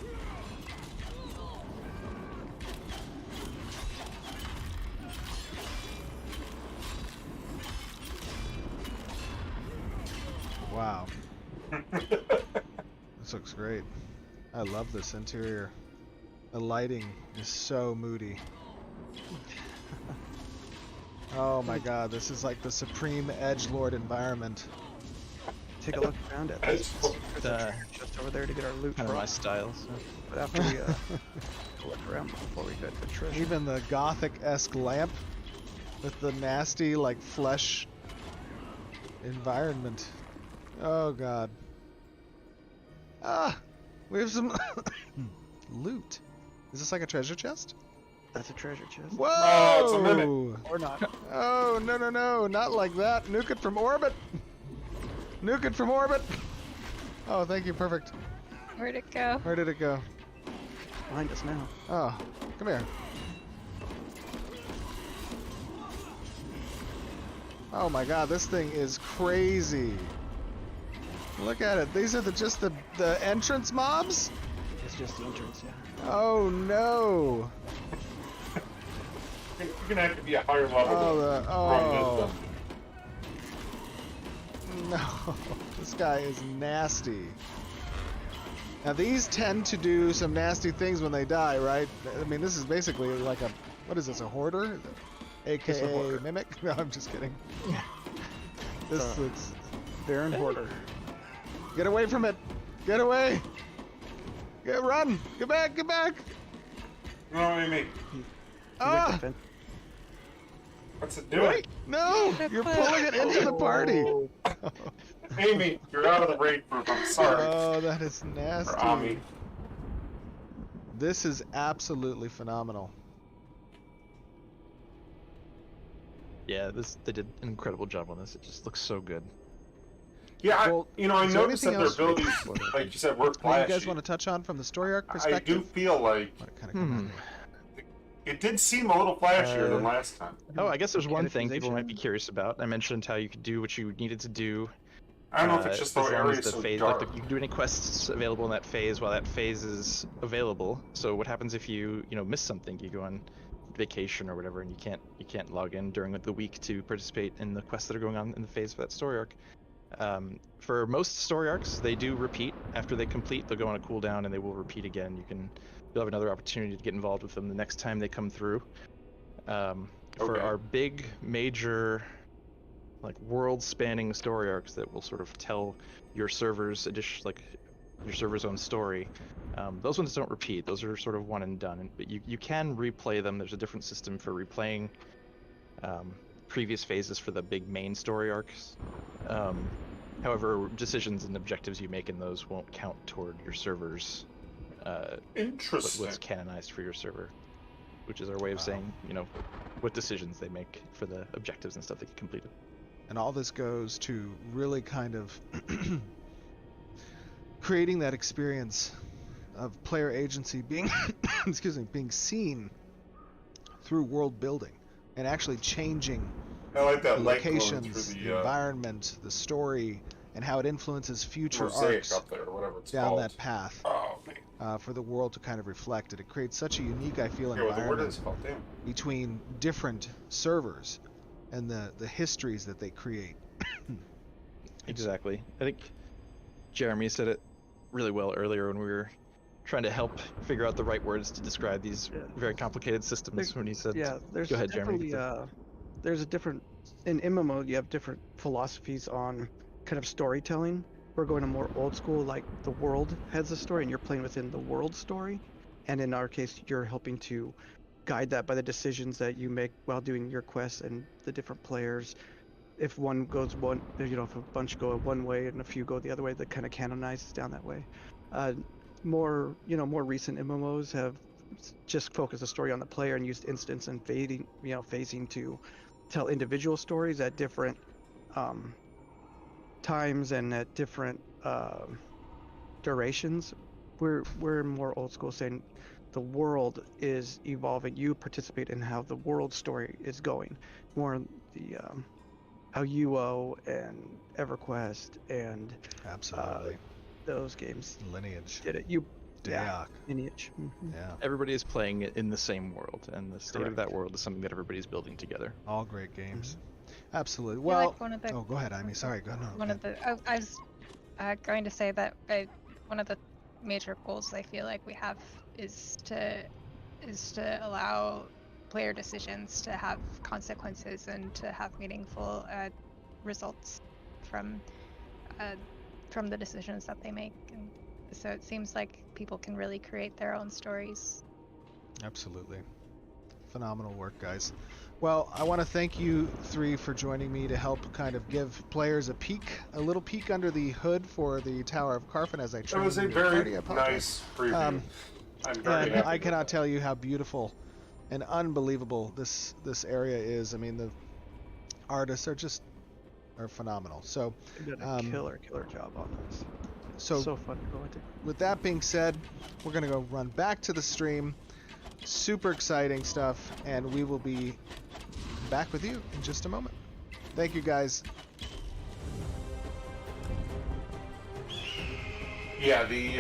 Wow. This looks great. I love this interior. The lighting is so moody. Oh my god, this is like the supreme edgelord environment. Take a look around at this. There's a treasure chest over there to get our loot Kind from. of my style. So. But after we look around before we get the treasure. Even the gothic-esque lamp with the nasty, like, flesh environment. Oh god. Ah! We have some loot. Is this like a treasure chest? That's a treasure chest. Whoa! Oh, it's a mimic. Or not. Oh, no, not like that. Nuke it from orbit. Nuke it from orbit. Oh, thank you, perfect. Where'd it go? Where did it go? Behind us now. Oh, come here. Oh my god, this thing is crazy. Look at it. These are just the entrance mobs? It's just the entrance, yeah. Oh no. You're gonna have to be a higher level Oh, to run this. No. This guy is nasty. Now these tend to do some nasty things when they die, right? I mean, this is basically like a, what is this, a hoarder? It's a AKA hoarder. mimic? No, I'm just kidding. This looks... Baron Hoarder. Get away from it! Get away! Run! Get back! Get back! No, Amy. Ah! What's it doing? No! You're pulling it into the party! Amy, you're out of the raid group. I'm sorry. Oh, that is nasty. Or Ami. This is absolutely phenomenal. Yeah, they did an incredible job on this. It just looks so good. Yeah, Well, I is there noticed that anything their else we abilities, can- like you said, were What do flashy. you guys want to touch on from the story arc I perspective? do feel like What kind of command? it did seem a little flashier than last time. Oh, I guess there's one thing people Canonization. might be curious about. I mentioned how you could do what you needed to do. I don't know if it's just the as long area as the so phase, dark. like you can do any quests available in that phase while that phase is available. So what happens if you miss something? You go on vacation or whatever, and you can't log in during the week to participate in the quests that are going on in the phase for that story arc. For most story arcs, they do repeat after they complete. They'll go on a cooldown and they will repeat again. You'll have another opportunity to get involved with them the next time they come through. For Okay. our big major, like world-spanning story arcs that will sort of tell your server's your server's own story. Those ones don't repeat. Those are sort of one and done. But you can replay them. There's a different system for replaying previous phases for the big main story arcs. However, decisions and objectives you make in those won't count toward your server's Interesting. what's canonized for your server, which is our way of saying, what decisions they make for the objectives and stuff that you completed. And all this goes to really kind of creating that experience of player agency being, being seen through world building and actually changing I like the that light glowing locations, through the environment, the story, and how it influences future mosaic arcs up there, whatever it's down called. that path Oh man. for the world to kind of reflect it. It creates such a unique, I feel, Yeah, what the word environment is called, damn. between different servers and the histories that they create. Exactly. I think Jeremy said it really well earlier when we were trying to help figure out the right words to describe these very complicated systems. When he said, there's "Go ahead, definitely Jeremy." there's a different in MMO. You have different philosophies on kind of storytelling. We're going to more old school, like the world has a story, and you're playing within the world story. And in our case, you're helping to guide that by the decisions that you make while doing your quests and the different players. If one goes one, if a bunch go one way and a few go the other way, that kind of canonizes down that way. More recent MMOs have just focused the story on the player and used instance and phasing to tell individual stories at different times and at different durations. We're more old school, saying the world is evolving. You participate in how the world story is going. More the how UO and EverQuest and Absolutely. those games Lineage. did it. Dayak. Lineage. Yeah. Everybody is playing it in the same world, and the state of that Correct. world is something that everybody's building together. All great games. Absolutely. I feel Well, like one of the, go ahead, Amy. Sorry, go ahead. one of the I was going to say that one of the major goals I feel like we have is to allow player decisions to have consequences and to have meaningful results from the decisions that they make. And so it seems like people can really create their own stories. Absolutely. Phenomenal work, guys. Well, I want to thank you three for joining me to help kind of give players a little peek under the hood for the Tower of Carfen as I train. It was a very nice preview. I'm very happy. I cannot tell you how beautiful and unbelievable this area is. I mean, the artists are phenomenal. So They did a killer job on this. So fun to go into. With that being said, we're gonna go run back to the stream. Super exciting stuff, and we will be back with you in just a moment. Thank you, guys. Yeah, the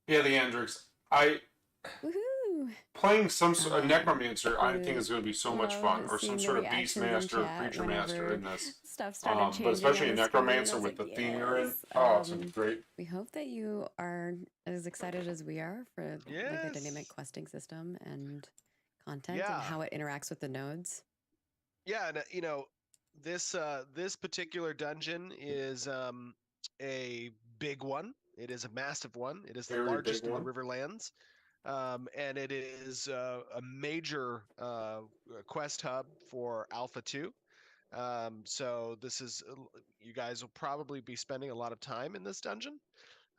Andrix. Woohoo! Playing a necromancer, I think is going to be so much fun, or some seeing sort the of beast reactions in master, or chat creature master whenever in this. Stuff started changing. But especially on a the screen, necromancer I was with like, the theme you're in. yes. Oh, it's gonna be great. We hope that you are as excited as we are for like the dynamic questing system and content and how it interacts with the nodes. Yeah, and this particular dungeon is a big one. It is a massive one. It is the largest in the Riverlands. And it is a major quest hub for Alpha 2. So this is, you guys will probably be spending a lot of time in this dungeon.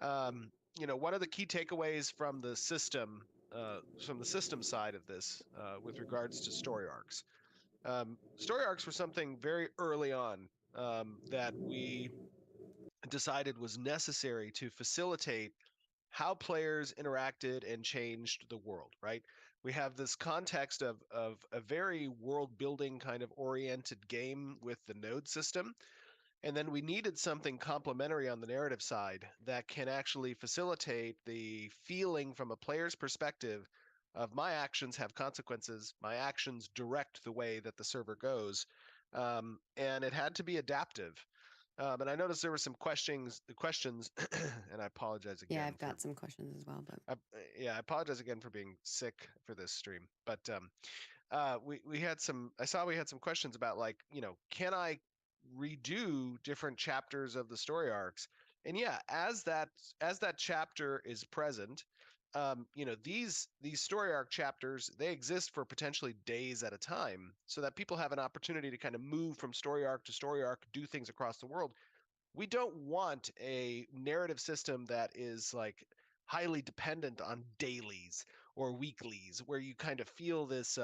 One of the key takeaways from the system side of this, with regards to story arcs. Story arcs were something very early on that we decided was necessary to facilitate how players interacted and changed the world, right? We have this context of a very world building kind of oriented game with the node system. And then we needed something complementary on the narrative side that can actually facilitate the feeling from a player's perspective of my actions have consequences, my actions direct the way that the server goes. And it had to be adaptive. And I noticed there were some questions, and I apologize again. Yeah, I've got some questions as well, but I apologize again for being sick for this stream. But we had some. I saw we had some questions about can I redo different chapters of the story arcs? And yeah, as that chapter is present, these story arc chapters, they exist for potentially days at a time, so that people have an opportunity to kind of move from story arc to story arc, do things across the world. We don't want a narrative system that is like highly dependent on dailies or weeklies, where you kind of feel this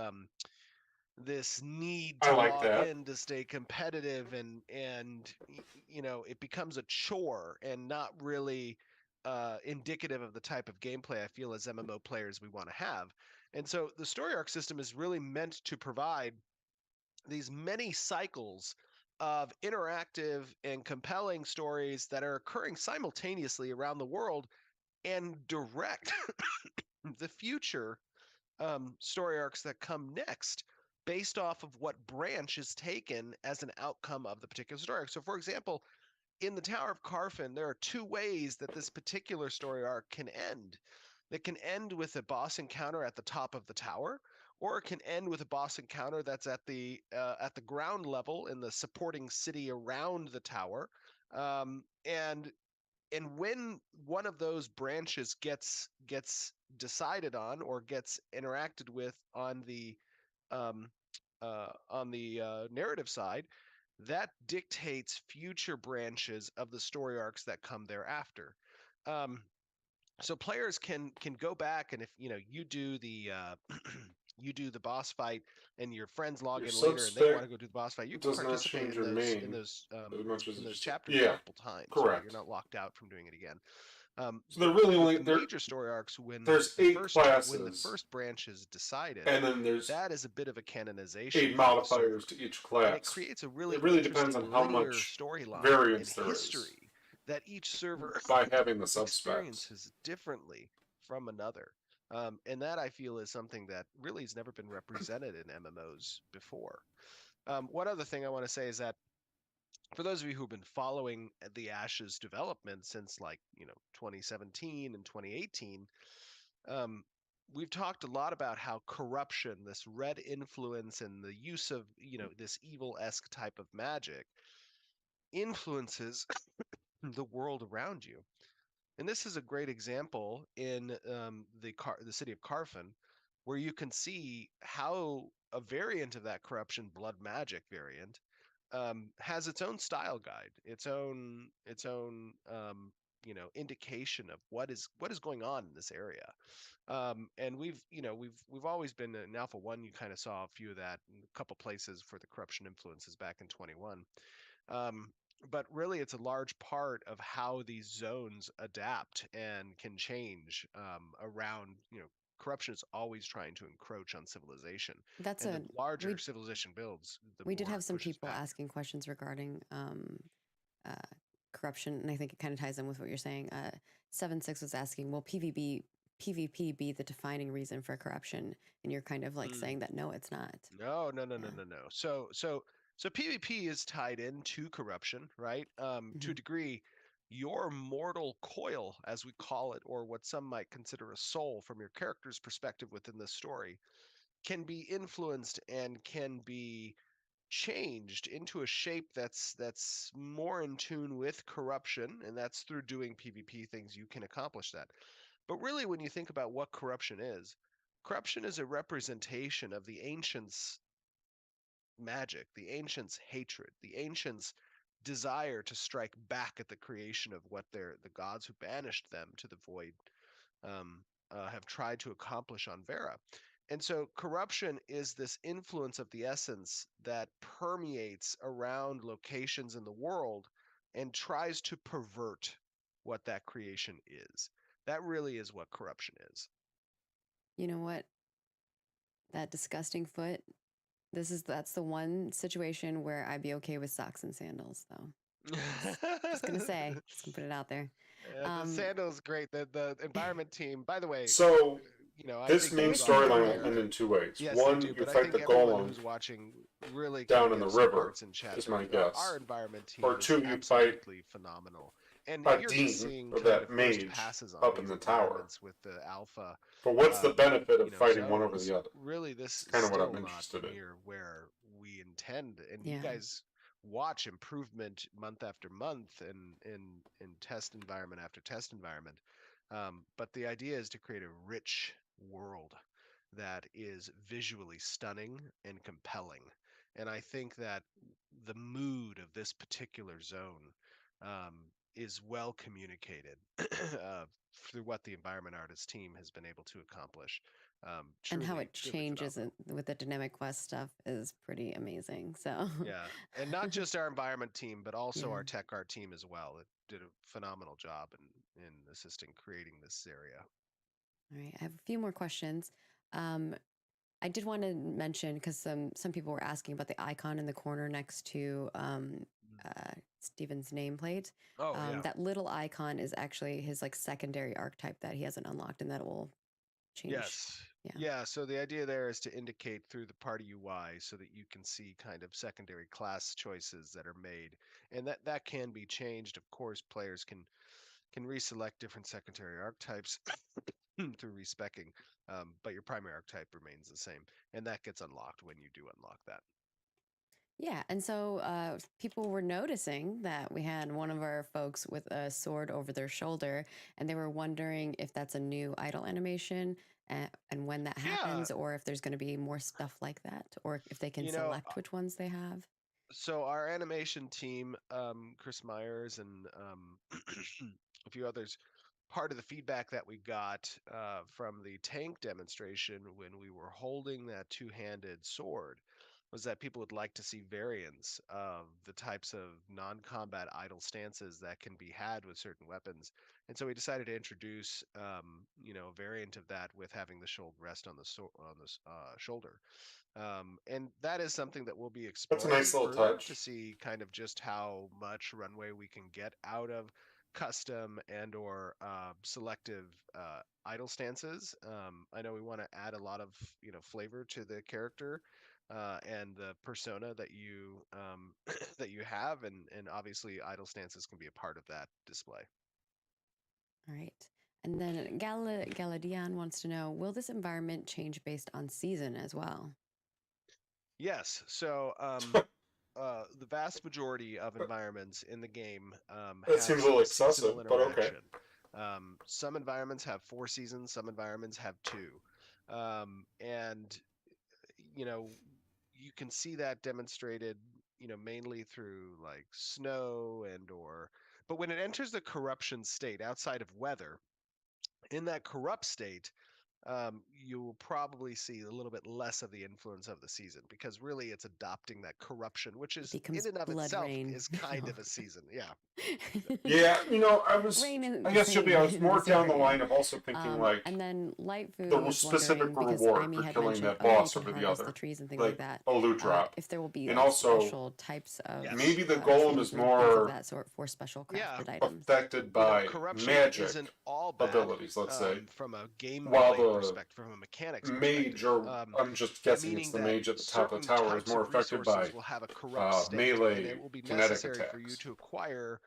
this need to log in to stay competitive, and it becomes a chore and not really indicative of the type of gameplay I feel as MMO players we want to have. And so the story arc system is really meant to provide these many cycles of interactive and compelling stories that are occurring simultaneously around the world and direct the future story arcs that come next based off of what branch is taken as an outcome of the particular story arc. So for example, in the Tower of Carfin, there are two ways that this particular story arc can end. It can end with a boss encounter at the top of the tower, or it can end with a boss encounter that's at the ground level in the supporting city around the tower. And when one of those branches gets decided on or gets interacted with on the narrative side, that dictates future branches of the story arcs that come thereafter. So players can go back, and if you do the you do the boss fight and your friends log Your in later and they want to go do the boss fight, you can does not participate change in your those main as much as chapters yeah, multiple times. correct. Right? You're not locked out from doing it again. So they're really only the major story arcs when there's the 8 first classes, when the first branch is decided, and then there's that is a bit of a canonization. 8 modifiers to each class. And it creates a really depends on how much storyline variance and there history is that each server by having the subspecs. experiences differently from another. And that I feel is something that really has never been represented in MMOs before. One other thing I want to say is that for those of you who've been following the Ashes development since 2017 and 2018, we've talked a lot about how corruption, this red influence, and the use of this evil-esque type of magic influences the world around you. And this is a great example in the city of Carfin, where you can see how a variant of that corruption, blood magic variant, has its own style guide, its own indication of what is going on in this area. And we've always been in Alpha 1. You kind of saw a few of that in a couple places for the corruption influences back in 21. But really, it's a large part of how these zones adapt and can change around. Corruption is always trying to encroach on civilization. That's and the larger civilization builds, we did have some people asking questions regarding corruption, and I think it kind of ties in with what you're saying. 7-6 was asking, will PvP be the defining reason for corruption? And you're kind of saying that no, it's not. No. So PvP is tied into corruption, right? To a degree. Your mortal coil, as we call it, or what some might consider a soul from your character's perspective within this story, can be influenced and can be changed into a shape that's more in tune with corruption, and that's through doing PvP things you can accomplish that. But really, when you think about what corruption is a representation of the ancients' magic, the ancients' hatred, the ancients' desire to strike back at the creation of what the gods who banished them to the void have tried to accomplish on Vera. And so corruption is this influence of the essence that permeates around locations in the world and tries to pervert what that creation is. That really is what corruption is. You know what? That disgusting foot. That's the one situation where I'd be okay with socks and sandals, though. Just gonna say, just gonna put it out there. The sandals great. The environment team, by the way. So this main storyline will end in 2 ways. Yes, one, do, you fight the golem who's watching really down in the river. In chat is my guess. Our environment team or 2, you fight phenomenal. And a you're dean just seeing of that mage up in the tower. With the alpha. But what's the benefit of fighting zones, one over the other? Really, this is kind of what still I'm interested in. Near where we intend, and you guys watch improvement month after month in test environment after test environment. But the idea is to create a rich world that is visually stunning and compelling. And I think that the mood of this particular zone is well communicated through what the environment artist team has been able to accomplish. And how it changes with the dynamic quest stuff is pretty amazing. So yeah, and not just our environment team, but also our tech art team as well. It did a phenomenal job in assisting creating this area. All right, I have a few more questions. I did want to mention, because some people were asking about the icon in the corner next to Steven's nameplate. That little icon is actually his secondary archetype that he hasn't unlocked, and that will change? Yes. Yeah, so the idea there is to indicate through the party UI so that you can see kind of secondary class choices that are made. And that can be changed. Of course, players can reselect different secondary archetypes through respecing, but your primary archetype remains the same. And that gets unlocked when you do unlock that. Yeah, and so people were noticing that we had one of our folks with a sword over their shoulder, and they were wondering if that's a new idle animation and when that happens, or if there's going to be more stuff like that, or if they can select which ones they have. So our animation team, Chris Myers and a few others, part of the feedback that we got from the tank demonstration when we were holding that two-handed sword was that people would like to see variants of the types of non-combat idle stances that can be had with certain weapons. And so we decided to introduce, a variant of that with having the shoulder rest on the shoulder. And that is something that we'll be exploring That's a nice little further touch. to see kind of just how much runway we can get out of custom and or selective idle stances. I know we want to add a lot of flavor to the character and the persona that you that you have, and obviously idle stances can be a part of that display. All right. And then Galadian wants to know, will this environment change based on season as well? Yes. So the vast majority of environments in the game That seems a little excessive, but okay. Some environments have 4 seasons, some environments have 2. And you can see that demonstrated, mainly through like snow but when it enters the corruption state outside of weather, in that corrupt state, you will probably see a little bit less of the influence of the season, because really it's adopting that corruption, which is in and of itself is kind of a season. Yeah. Yeah, I was more down the line of also thinking and then Light Food the was specific wondering, reward because for Amy had killing mentioned, that boss you over can the harvest other, the trees and things like that. a loot drop. If there will be And like also, special types of maybe the food, golem is things more of that sort for special crafted items. affected by corruption magic isn't all bad, abilities, let's say, from a while gameplay the perspective, from a mechanics mage, perspective. or I'm just guessing it's the mage at the top of the tower, is more affected by will have a corrupt state, melee and it will be kinetic necessary attacks. for you to acquire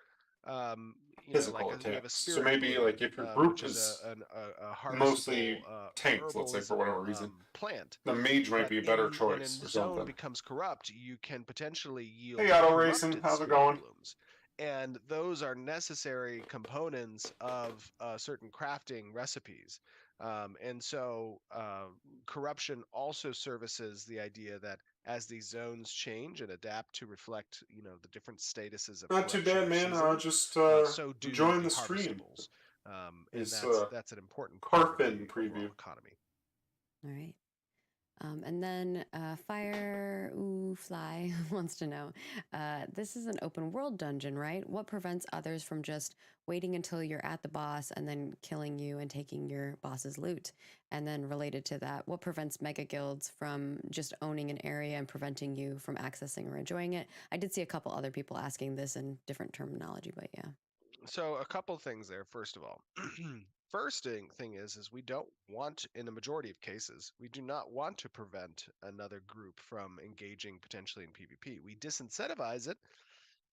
Physical we have a attacks. spirit So maybe bloom, like if your group which is is a mostly harvestable, tanks, let's say, for whatever reason, plant, the mage might but be a better when choice a or zone something. becomes corrupt, you can potentially yield Hey, Auto corrupted Racing, how's it spirit going? blooms. And those are necessary components of certain crafting recipes. And so corruption also services the idea that as these zones change and adapt to reflect, the different statuses of Not too corruption bad, man. season, Just so do enjoying the the stream. harvestables. And Is that's an important part of the Parfin overall preview. economy. All right. And then Fly wants to know, this is an open world dungeon, right? What prevents others from just waiting until you're at the boss and then killing you and taking your boss's loot? And then related to that, what prevents mega guilds from just owning an area and preventing you from accessing or enjoying it? I did see a couple other people asking this in different terminology, but yeah. So a couple things there. First of all, first thing is we don't want, in the majority of cases, we do not want to prevent another group from engaging potentially in PvP. We disincentivize it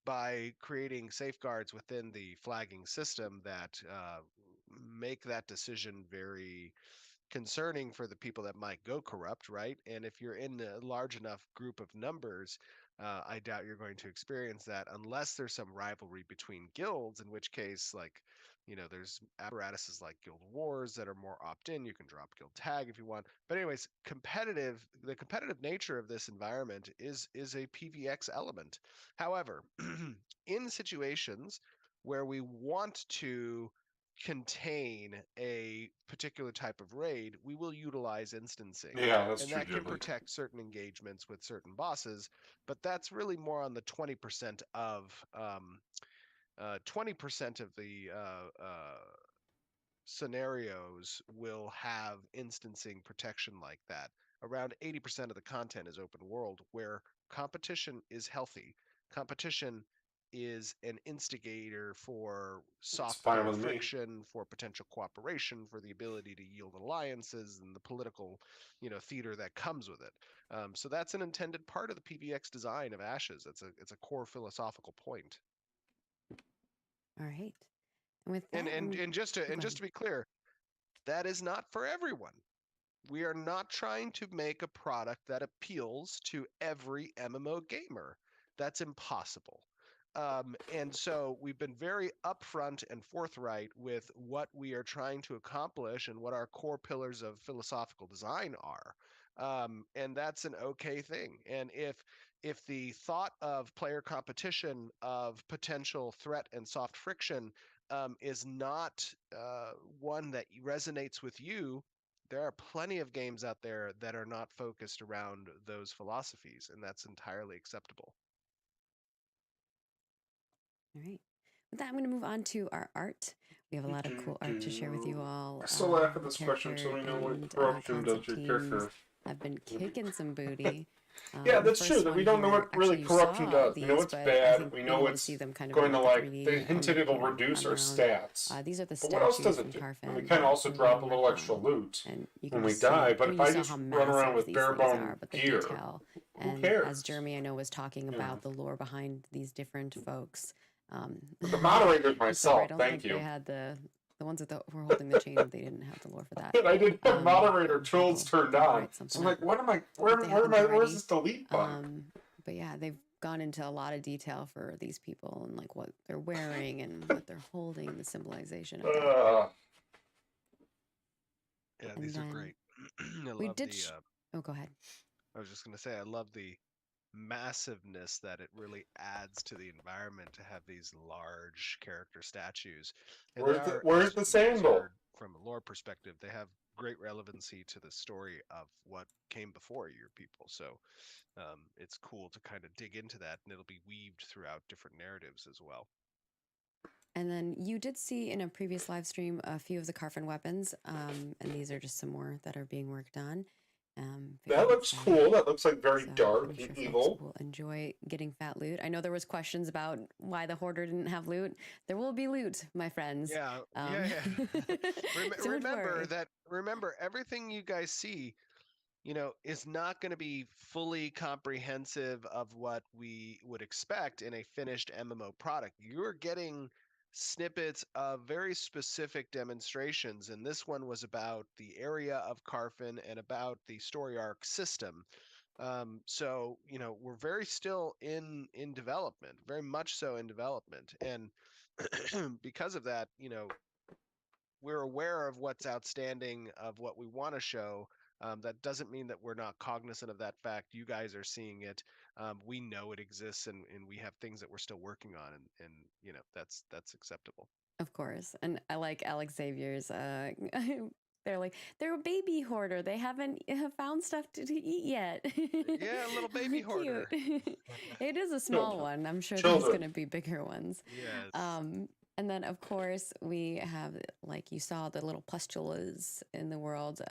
by creating safeguards within the flagging system that make that decision very concerning for the people that might go corrupt, right? And if you're in a large enough group of numbers, I doubt you're going to experience that unless there's some rivalry between guilds, in which case, like, there's apparatuses like Guild Wars that are more opt-in. You can drop guild tag if you want. But anyways, the competitive nature of this environment is a PvX element. However, in situations where we want to contain a particular type of raid, we will utilize instancing. Yeah, that's and true. that can protect certain engagements with certain bosses, but that's really more on the 20% of 20% of the scenarios will have instancing protection like that. Around 80% of the content is open world, where competition is healthy. Competition is an instigator for soft fine power with me. friction, for potential cooperation, for the ability to yield alliances, and the political, theater that comes with it. So that's an intended part of the PVX design of Ashes. It's a core philosophical point. All right. And with that, And just to be clear, that is not for everyone. We are not trying to make a product that appeals to every MMO gamer. That's impossible. And so we've been very upfront and forthright with what we are trying to accomplish and what our core pillars of philosophical design are. And that's an okay thing. And if the thought of player competition, of potential threat and soft friction is not one that resonates with you, there are plenty of games out there that are not focused around those philosophies, and that's entirely acceptable. All right. With that, I'm going to move on to our art. We have a lot of cool art to share with you all. I still laugh at this question, so we know what corruption does to your character. I've been kicking some booty. Yeah, that's true. That we don't know what really corruption does. We know it's bad. We know it's going to, like, they hinted it'll reduce our stats. These are the but what else does it do? And we kind of also drop a little extra loot when we die. But if I just run around with bare bone gear, who cares? As Jeremy, I know, was talking about the lore behind these different folks. The moderators myself, I don't thank think you. They had the ones that were holding the chain. They didn't have the lore for that. I didn't have moderator tools turned on. So I'm like, what am I? Where's this delete button? But yeah, they've gone into a lot of detail for these people and like what they're wearing and what they're holding, the symbolization of that. Yeah, these are great. Oh, go ahead. I was just gonna say, I love the massiveness that it really adds to the environment to have these large character statues. And where's the sandal? From a lore perspective, they have great relevancy to the story of what came before your people. So it's cool to kind of dig into that, and it'll be weaved throughout different narratives as well. And then you did see in a previous live stream a few of the Carfin weapons, and these are just some more that are being worked on. That looks cool. That looks like very dark and evil. We'll enjoy getting fat loot. I know there was questions about why the Hoarder didn't have loot. There will be loot, my friends. Yeah. Remember, everything you guys see, is not going to be fully comprehensive of what we would expect in a finished MMO product. You're getting snippets of very specific demonstrations, and this one was about the area of Carfin and about the story arc system. So we're very still in development, very much so in development, and because of that, we're aware of what's outstanding, of what we want to show. That doesn't mean that we're not cognizant of that fact. You guys are seeing it. We know it exists, and we have things that we're still working on, and that's acceptable. Of course. And I like Alex Xavier's. They're a baby hoarder. They haven't found stuff to eat yet. Yeah, a little baby hoarder. It is a small one. I'm sure there's going to be bigger ones. Yes. And then, of course, we have, like you saw, the little pustulas in the world.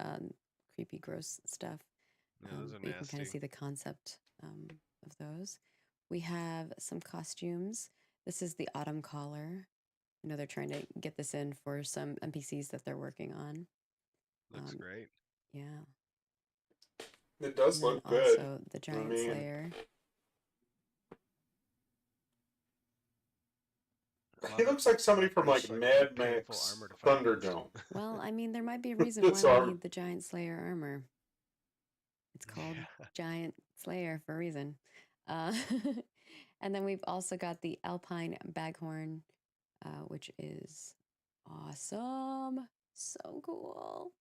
Creepy, gross stuff. Yeah, those are nasty. You can kind of see the concept of those. We have some costumes. This is the Autumn Collar. I know they're trying to get this in for some NPCs that they're working on. Looks great. Yeah. It does look good. Also, the Giant Slayer. He looks like somebody from like Mad Max Thunderdome. Well, I mean, there might be a reason why we need the Giant Slayer armor. It's called Giant Slayer for a reason. And then we've also got the Alpine Baghorn, which is awesome. So cool.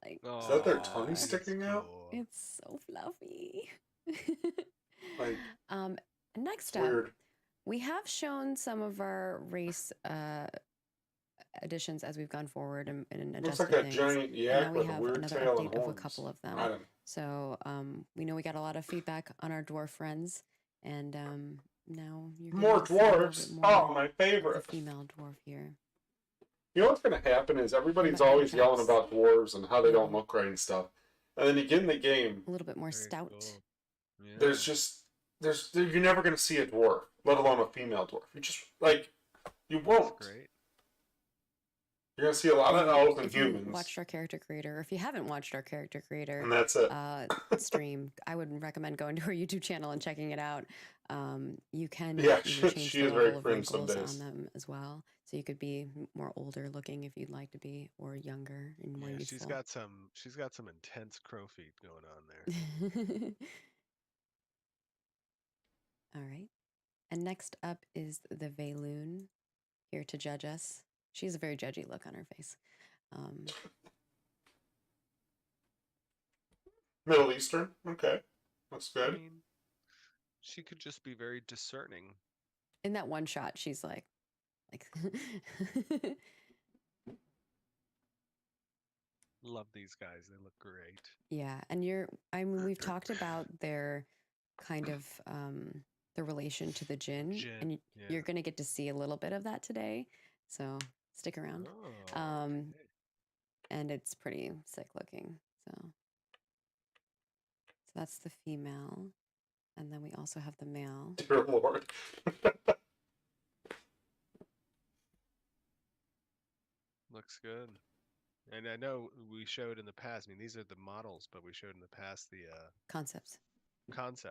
Like, is that their tongue sticking out? It's so fluffy. Like, next up, weird. We have shown some of our race additions as we've gone forward and adjusted looks like a things. giant yak we with have a weird another tail update and of a horns. couple of them. So we know we got a lot of feedback on our dwarf friends, and now you're more dwarves. Oh, my favorite. A female dwarf here. You know what's going to happen is everybody's always yelling about dwarves and how they don't look right and stuff, and then you get in the game. A little bit more stout. Cool. Yeah. There's just you're never going to see a dwarf, let alone a female dwarf. You just like you won't. That's great. You're going to see a lot of elves and if humans. you watched our character creator, or if you haven't watched our character creator, And that's it. Stream, I would recommend going to her YouTube channel and checking it out. You can Yeah, even change she the is very level of cringe some wrinkles days. on them as well. So you could be more older looking if you'd like to be, or younger and more youthful. She's got some intense crow feet going on there. All right. And next up is the Valoon, here to judge us. She has a very judgy look on her face. Middle Eastern, okay, that's good. I mean, she could just be very discerning. In that one shot, she's like. Love these guys. They look great. Yeah, and we've talked about their kind of the relation to the Jinn, and you're going to get to see a little bit of that today. So stick around. Oh, okay. And it's pretty sick looking. So that's the female, and then we also have the male. Dear Lord. Looks good. And I know we showed in the past, I mean, these are the models, but we showed in the past the concepts.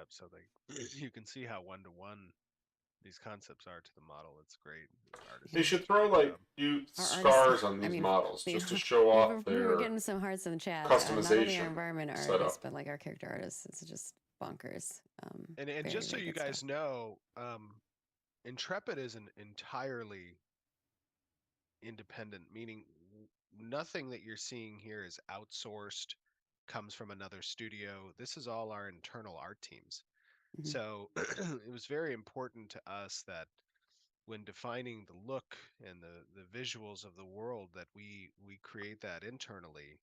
So you can see how one-to-one these concepts are to the model. It's great. They should throw like scars on these models just to show off their. We were getting some hearts in the chat. Customization. Not only our environment artists, but like our character artists. It's just bonkers. And just so you guys know, Intrepid is an entirely independent, meaning nothing that you're seeing here is outsourced, comes from another studio. This is all our internal art teams. Mm-hmm. So it was very important to us that when defining the look and the visuals of the world, that we create that internally.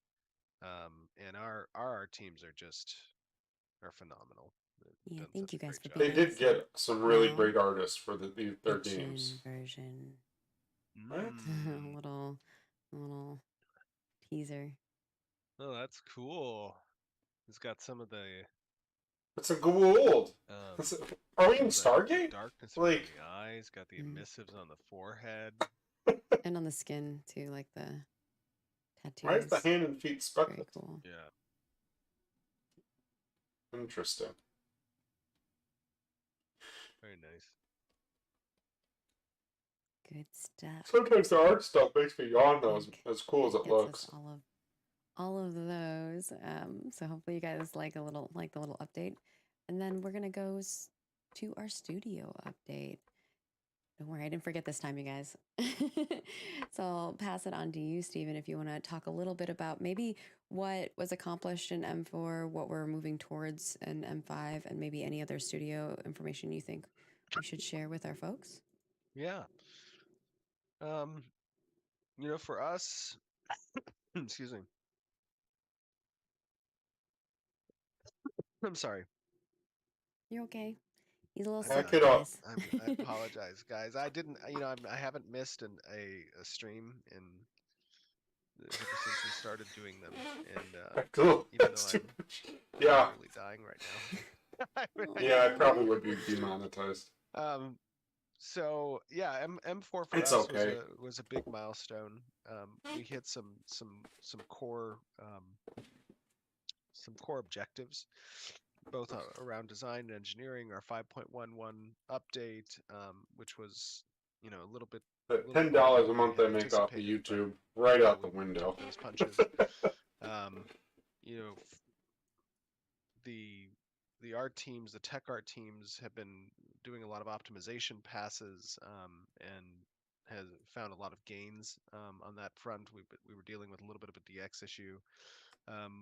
And our art teams are phenomenal. Yeah, thank you guys for being. They did get some really great artists for their games. Version. A little teaser. Oh, that's cool. It's got some of the. It's a gold. Are we in Stargate? Darkness around the eyes. Got the emissives on the forehead. And on the skin too, like the tattoos. Why is the hand and feet stuck? Very cool. Yeah. Interesting. Very nice. Good stuff. Sometimes the art stuff makes me yawn though, as cool as it looks. All of those. So hopefully you guys like the little update. And then we're gonna go to our studio update. Don't worry, I didn't forget this time, you guys. So I'll pass it on to you, Stephen, if you want to talk a little bit about maybe what was accomplished in M4, what we're moving towards in M5, and maybe any other studio information you think we should share with our folks. Yeah. For us, excuse me. I'm sorry. You're okay. He's a little sick. I apologize, guys. I didn't, I haven't missed a stream ever since we started doing them, and even though I'm really dying right now. Yeah, I probably would be demonetized. So yeah, M4 for it's us okay. was a big milestone. We hit some core objectives, both around design and engineering. Our 5.11 update, which was a little bit. The $10 a month I make off of YouTube, right out the window. Those punches. The art teams, the tech art teams, have been doing a lot of optimization passes, and has found a lot of gains on that front. We were dealing with a little bit of a DX issue,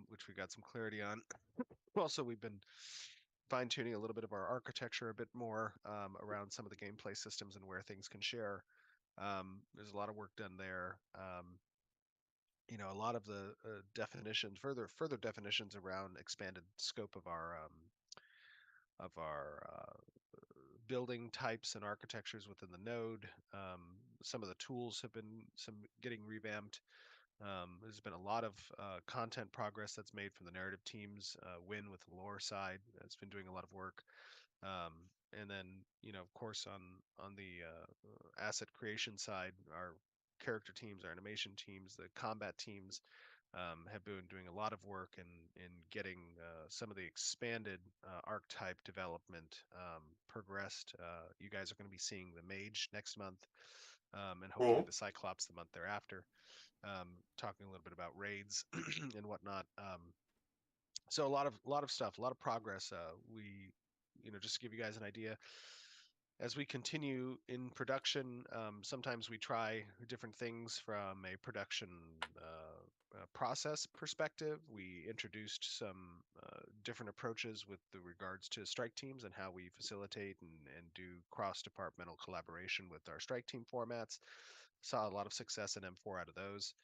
which we got some clarity on. Also, we've been fine-tuning a little bit of our architecture a bit more around some of the gameplay systems and where things can share. There's a lot of work done there. A lot of the definitions, further definitions around expanded scope of our building types and architectures within the node. Some of the tools have been getting revamped. There's been a lot of content progress that's made from the narrative teams. Win with the lore side has been doing a lot of work. And then, of course, on the asset creation side, our character teams, our animation teams, the combat teams have been doing a lot of work in getting some of the expanded archetype development progressed. You guys are going to be seeing the Mage next month, and hopefully Cool. the Cyclops the month thereafter. Talking a little bit about raids and whatnot. So a lot of stuff, a lot of progress. We, just to give you guys an idea, as we continue in production, sometimes we try different things from a production process perspective. We introduced some different approaches with the regards to strike teams and how we facilitate and do cross-departmental collaboration with our strike team formats. Saw a lot of success in M4 out of those.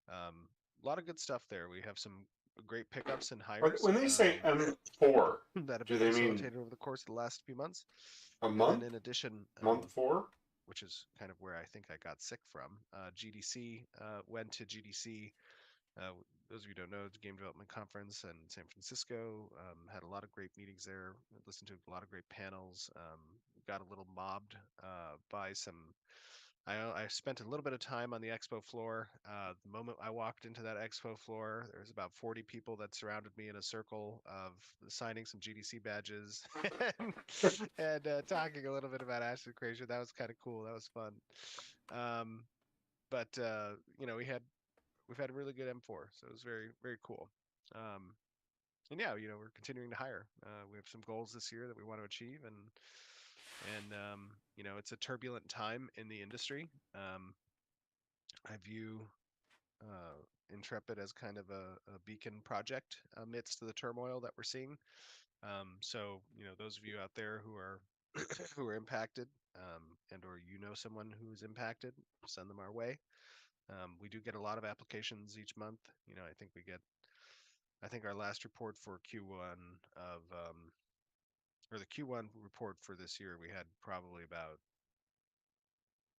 A lot of good stuff there. We have some great pickups and hires. When they say M4, that have do been they mean facilitated over the course of the last few months. a And month? then in addition, Month 4? which is kind of where I think I got sick from, GDC went to GDC. Those of you who don't know, it's a game development conference in San Francisco. Had a lot of great meetings there. Listened to a lot of great panels. Got a little mobbed by some. I spent a little bit of time on the expo floor. The moment I walked into that expo floor, there was about 40 people that surrounded me in a circle of signing some GDC badges and talking a little bit about asset creation. That was kind of cool. That was fun. But we've had a really good M4, so it was very, very cool. And yeah, we're continuing to hire. We have some goals this year that we want to achieve, and it's a turbulent time in the industry. I view Intrepid as kind of a beacon project amidst the turmoil that we're seeing. So those of you out there who are who are impacted, and or someone who's impacted, send them our way. We do get a lot of applications each month. I think our last report for Q1 of or the Q1 report for this year, we had probably about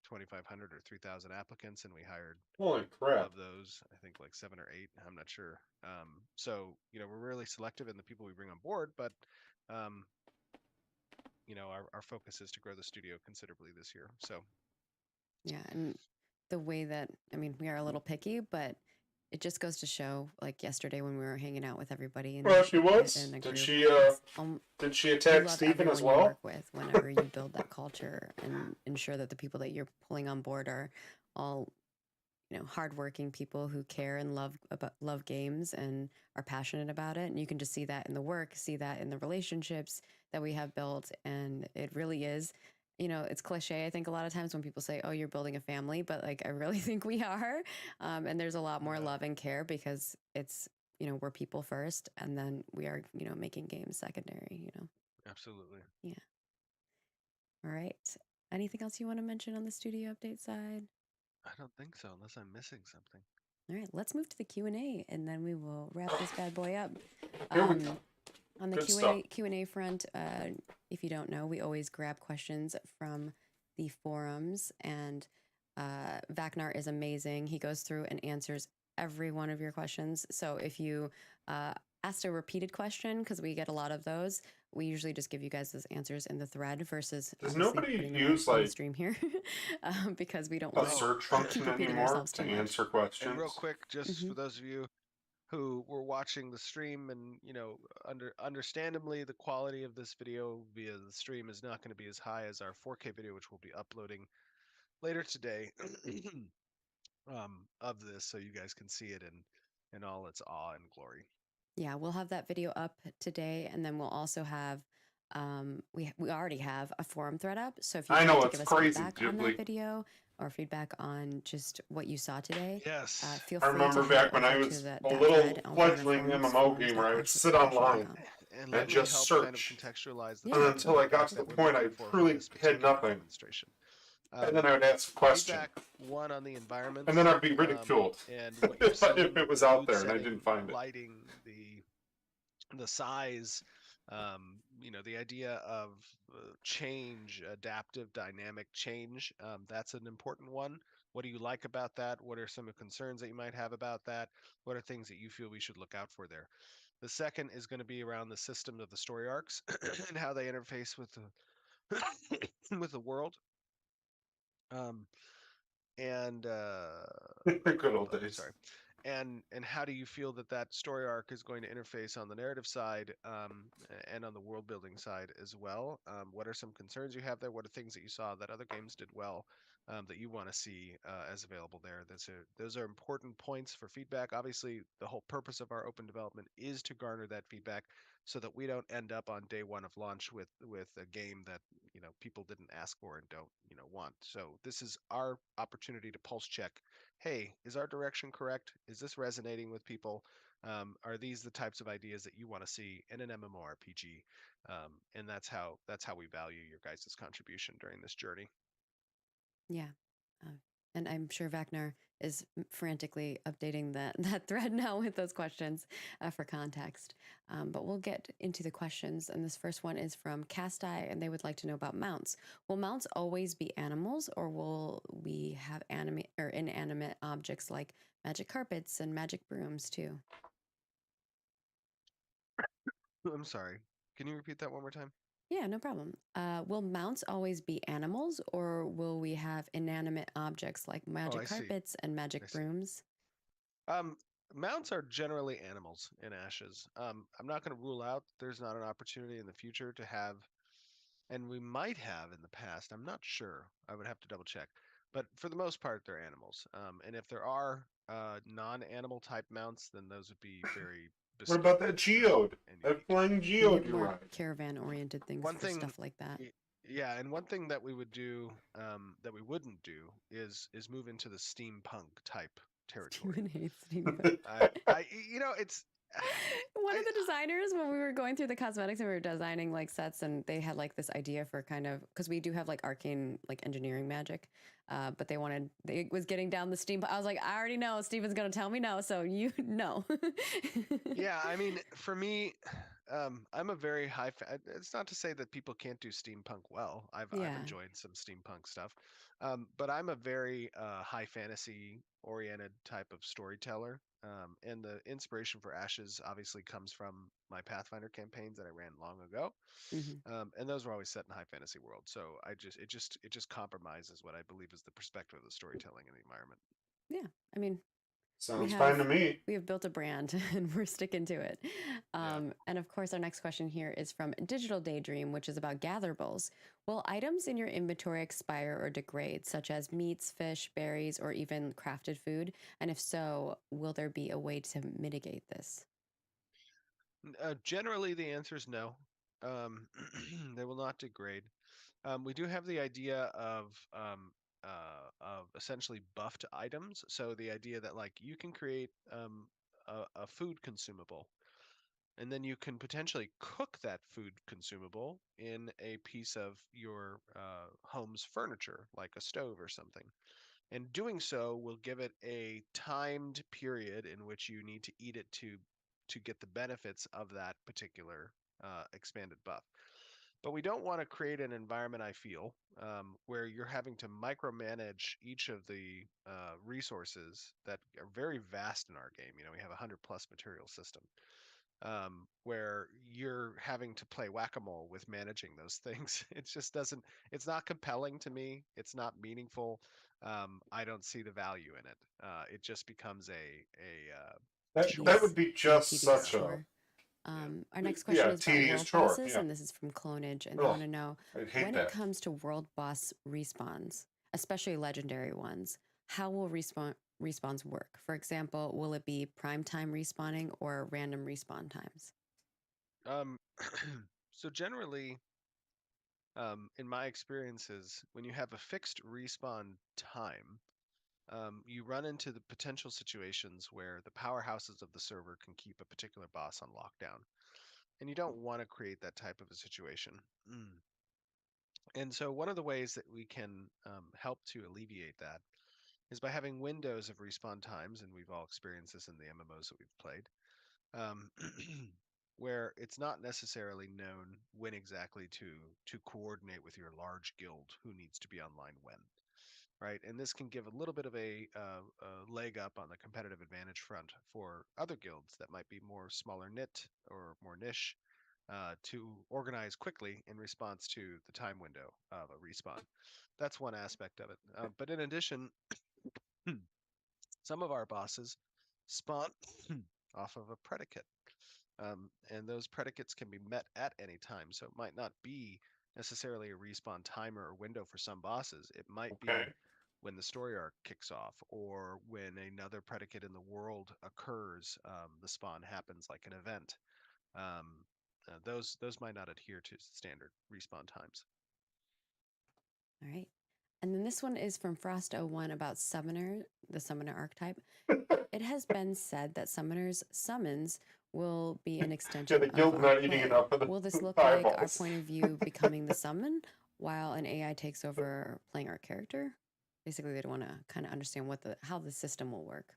2,500 or 3,000 applicants, and we hired Holy crap. of those, I think like 7 or 8. I'm not sure. So we're really selective in the people we bring on board, but our focus is to grow the studio considerably this year. So yeah, and the way that we are a little picky, but it just goes to show, like yesterday when we were hanging out with everybody. Well, she was. Did she attack Stephen as well? You work with whenever you build that culture and ensure that the people that you're pulling on board are all, hardworking people who care and love games and are passionate about it. And you can just see that in the work, see that in the relationships that we have built, and it really is. It's cliche, I think, a lot of times when people say, oh, you're building a family, but like, I really think we are. And there's a lot more love and care because it's, we're people first, and then we are, making games secondary, Absolutely. Yeah. All right. Anything else you want to mention on the studio update side? I don't think so, unless I'm missing something. All right, let's move to the Q&A, and then we will wrap this bad boy up. On the Q&A front, if you don't know, we always grab questions from the forums, and Vacnar is amazing. He goes through and answers every one of your questions. So if you asked a repeated question, because we get a lot of those, we usually just give you guys those answers in the thread versus does nobody use like stream here because we don't a want search function anymore to answer questions. And real quick, just for those of you who were watching the stream, and understandably the quality of this video via the stream is not going to be as high as our 4K video, which we'll be uploading later today of this, so you guys can see it in all its awe and glory. Yeah, we'll have that video up today, and then we'll also have we already have a forum thread up. So if you want to give us feedback on that video or feedback on just what you saw today, yes, feel free. I remember back when I was a little fledgling MMO gamer, I would sit online and just search, kind of contextualize and until I got to the point I truly had nothing. And then I would ask questions. One on the environment, and then I'd be ridiculed if it was out there and I didn't find it. Lighting, the size, the idea of change, adaptive, dynamic change. That's an important one. What do you like about that? What are some of the concerns that you might have about that? What are things that you feel we should look out for there? The second is going to be around the system of the story arcs and how they interface with the with the world. And Good old days. sorry. And how do you feel that that story arc is going to interface on the narrative side and on the world building side as well? What are some concerns you have there? What are things that you saw that other games did well that you want to see as available there? Those are important points for feedback. Obviously, the whole purpose of our open development is to garner that feedback so that we don't end up on day one of launch with a game that people didn't ask for and don't want. So this is our opportunity to pulse check. Hey, is our direction correct? Is this resonating with people? Are these the types of ideas that you want to see in an MMORPG? And that's how we value your guys' contribution during this journey. Yeah. Uh, and I'm sure Vacnar is frantically updating that thread now with those questions for context. But we'll get into the questions. And this first one is from Cast-Eye, and they would like to know about mounts. Will mounts always be animals, or will we have inanimate objects like magic carpets and magic brooms too? I'm sorry. Can you repeat that one more time? Yeah, no problem. Will mounts always be animals, or will we have inanimate objects like magic carpets and magic brooms? Mounts are generally animals in Ashes. I'm not going to rule out there's not an opportunity in the future to have, and we might have in the past. I'm not sure. I would have to double check. But for the most part, they're animals. And if there are non-animal type mounts, then those would be very What about that geode? That flying geode you ride? Caravan-oriented things for stuff like that. Yeah, and one thing that we would do, that we wouldn't do, is move into the steampunk type territory. Steven hates steampunk. It's one of the designers, when we were going through the cosmetics and we were designing like sets, and they had like this idea for kind of, because we do have like arcane like engineering magic, but they was getting down the steam. I was like, I already know Steven's gonna tell me no, so you know. Yeah, I mean, for me, I'm a very high. It's not to say that people can't do steampunk well. I've enjoyed some steampunk stuff, but I'm a very high fantasy oriented type of storyteller. And the inspiration for Ashes obviously comes from my Pathfinder campaigns that I ran long ago, and those were always set in high fantasy world. So it just compromises what I believe is the perspective of the storytelling in the environment. Yeah, I mean, sounds fine to me. We have built a brand and we're sticking to it. And of course, our next question here is from Digital Daydream, which is about gatherables. Will items in your inventory expire or degrade, such as meats, fish, berries, or even crafted food? And if so, will there be a way to mitigate this? Generally, the answer is no. They will not degrade. We do have the idea of essentially buffed items. So the idea that like you can create a food consumable, and then you can potentially cook that food consumable in a piece of your home's furniture, like a stove or something. And doing so will give it a timed period in which you need to eat it to get the benefits of that particular expanded buff. But we don't want to create an environment, I feel, where you're having to micromanage each of the resources that are very vast in our game. We have a 100+ material system, where you're having to play whack-a-mole with managing those things. It just doesn't. It's not compelling to me. It's not meaningful. I don't see the value in it. It just becomes that would be just such a. Our next question is about world bosses, and this is from Clonage, and they want to know when it comes to world boss respawns, especially legendary ones, how will respawns work? For example, will it be prime time respawning or random respawn times? So generally, in my experiences, when you have a fixed respawn time, you run into the potential situations where the powerhouses of the server can keep a particular boss on lockdown. And you don't want to create that type of a situation. And so one of the ways that we can help to alleviate that is by having windows of respawn times, and we've all experienced this in the MMOs that we've played, where it's not necessarily known when exactly to coordinate with your large guild who needs to be online when. right? And this can give a little bit of a leg up on the competitive advantage front for other guilds that might be more smaller knit or more niche to organize quickly in response to the time window of a respawn. That's one aspect of it. But in addition, some of our bosses spawn off of a predicate. And those predicates can be met at any time. So it might not be necessarily a respawn timer or window for some bosses. It might be when the story arc kicks off or when another predicate in the world occurs. The spawn happens like an event. Those might not adhere to standard respawn times. All right. And then this one is from Frost01 about Summoner, the Summoner archetype. It has been said that Summoner's summons will be an extension the guild of not our eating play. enough of the Will this look like our eyeballs. point of view becoming the summon while an AI takes over playing our character? Basically, they want to kind of understand how the system will work.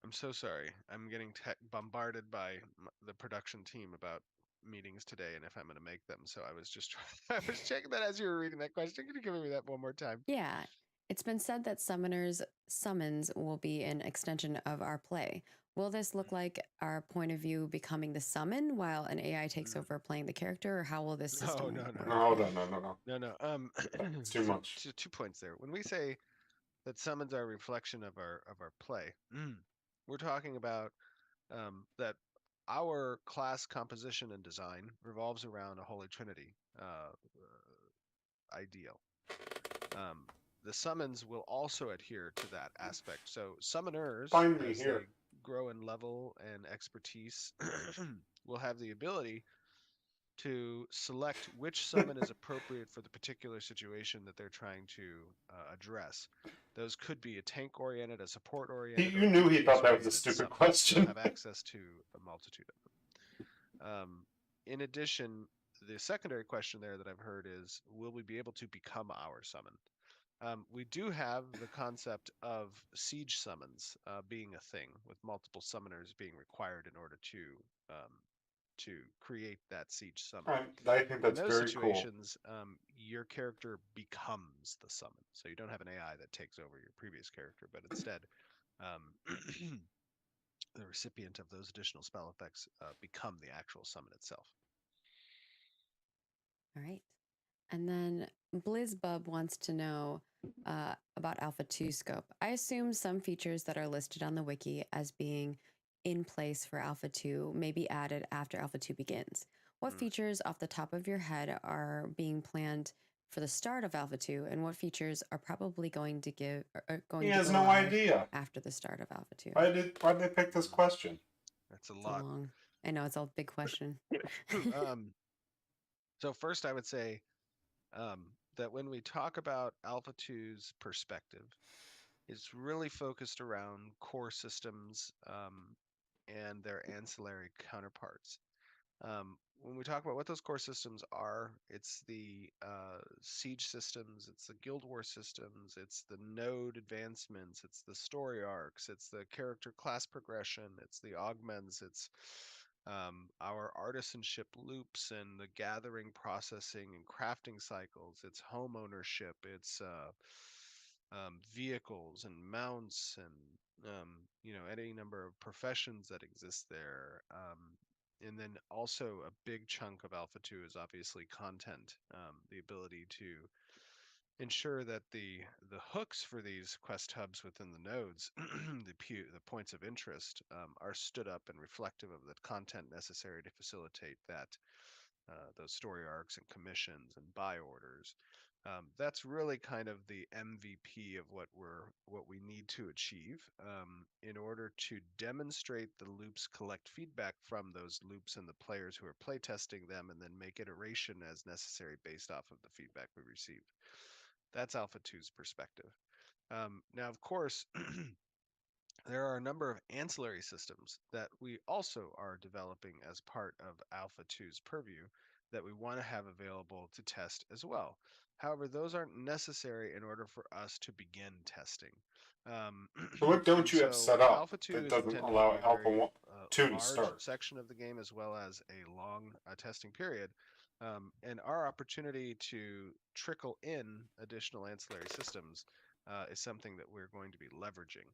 I'm so sorry. I'm getting bombarded by the production team about meetings today and if I'm going to make them. So I was just I was checking that as you were reading that question. Can you give me that one more time? Yeah. It's been said that Summoner's summons will be an extension of our play. Will this look like our point of view becoming the summon while an AI takes over playing the character, or how will this system work? No. It's too much. 2 points there. When we say that summons are a reflection of our play, we're talking about that our class composition and design revolves around a holy trinity ideal. The summons will also adhere to that aspect. So summoners, as they grow in level and expertise, will have the ability to select which summon is appropriate for the particular situation that they're trying to address. Those could be a tank-oriented, a support-oriented. You knew he thought that was a stupid question. They'll have access to a multitude of them. In addition, the secondary question there that I've heard is, will we be able to become our summon? We do have the concept of siege summons being a thing, with multiple summoners being required in order to create that siege summon. I think that's in those very situations, your character becomes the summon. So you don't have an AI that takes over your previous character, but instead, the recipient of those additional spell effects become the actual summon itself. All right. And then BlizzBub wants to know about Alpha 2 scope. I assume some features that are listed on the wiki as being in place for Alpha 2 may be added after Alpha 2 begins. What features off the top of your head are being planned for the start of Alpha 2, and what features are probably going to He has no idea after the start of Alpha 2? Why did they pick this question? That's a lot. I know, it's a big question. So first, I would say that when we talk about Alpha 2's perspective, it's really focused around core systems and their ancillary counterparts. When we talk about what those core systems are, it's the siege systems, it's the guild war systems, it's the node advancements, it's the story arcs, it's the character class progression, it's the augments, it's our artisanship loops and the gathering, processing, and crafting cycles. It's home ownership. It's vehicles and mounts and any number of professions that exist there. And then also a big chunk of Alpha 2 is obviously content, the ability to ensure that the hooks for these quest hubs within the nodes, the points of interest, are stood up and reflective of the content necessary to facilitate that those story arcs and commissions and buy orders. That's really kind of the MVP of what we need to achieve in order to demonstrate the loops, collect feedback from those loops and the players who are playtesting them, and then make iteration as necessary based off of the feedback we received. That's Alpha 2's perspective. Now, of course, there are a number of ancillary systems that we also are developing as part of Alpha 2's purview that we want to have available to test as well. However, those aren't necessary in order for us to begin testing. So what don't and you have so set up Alpha 2 that is doesn't intended to allow be a Alpha very 2 to large start? section of the game as well as a long testing period. And our opportunity to trickle in additional ancillary systems is something that we're going to be leveraging.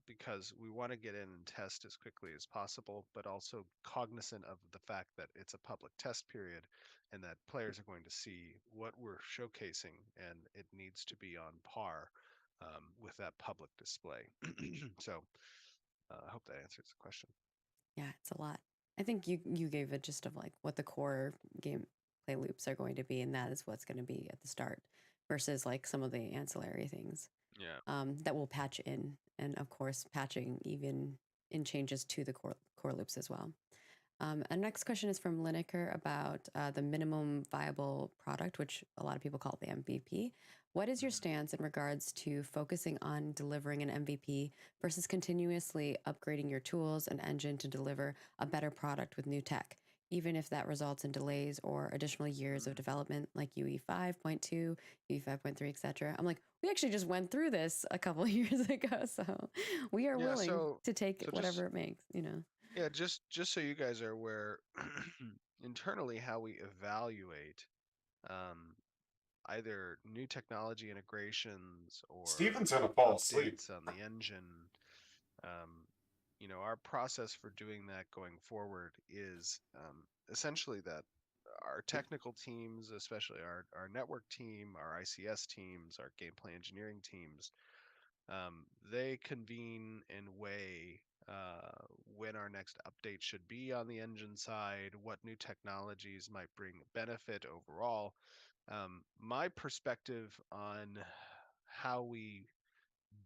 Because we want to get in and test as quickly as possible, but also cognizant of the fact that it's a public test period and that players are going to see what we're showcasing, and it needs to be on par with that public display. So I hope that answers the question. Yeah, it's a lot. I think you gave a gist of like what the core gameplay loops are going to be, and that is what's going to be at the start versus like some of the ancillary things. Yeah. That will patch in, and of course, patching even in changes to the core loops as well. And next question is from Lineker about the minimum viable product, which a lot of people call the MVP. What is your stance in regards to focusing on delivering an MVP versus continuously upgrading your tools and engine to deliver a better product with new tech, even if that results in delays or additional years of development like UE 5.2, UE 5.3, etc.? I'm like, we actually just went through this a couple of years ago, so we are willing to take whatever it makes, you know. Yeah, just so you guys are aware, internally how we evaluate either new technology integrations or Steven's gonna fall asleep. updates on the engine. Our process for doing that going forward is essentially that our technical teams, especially our network team, our ICS teams, our gameplay engineering teams, they convene and weigh when our next update should be on the engine side, what new technologies might bring benefit overall. My perspective on how we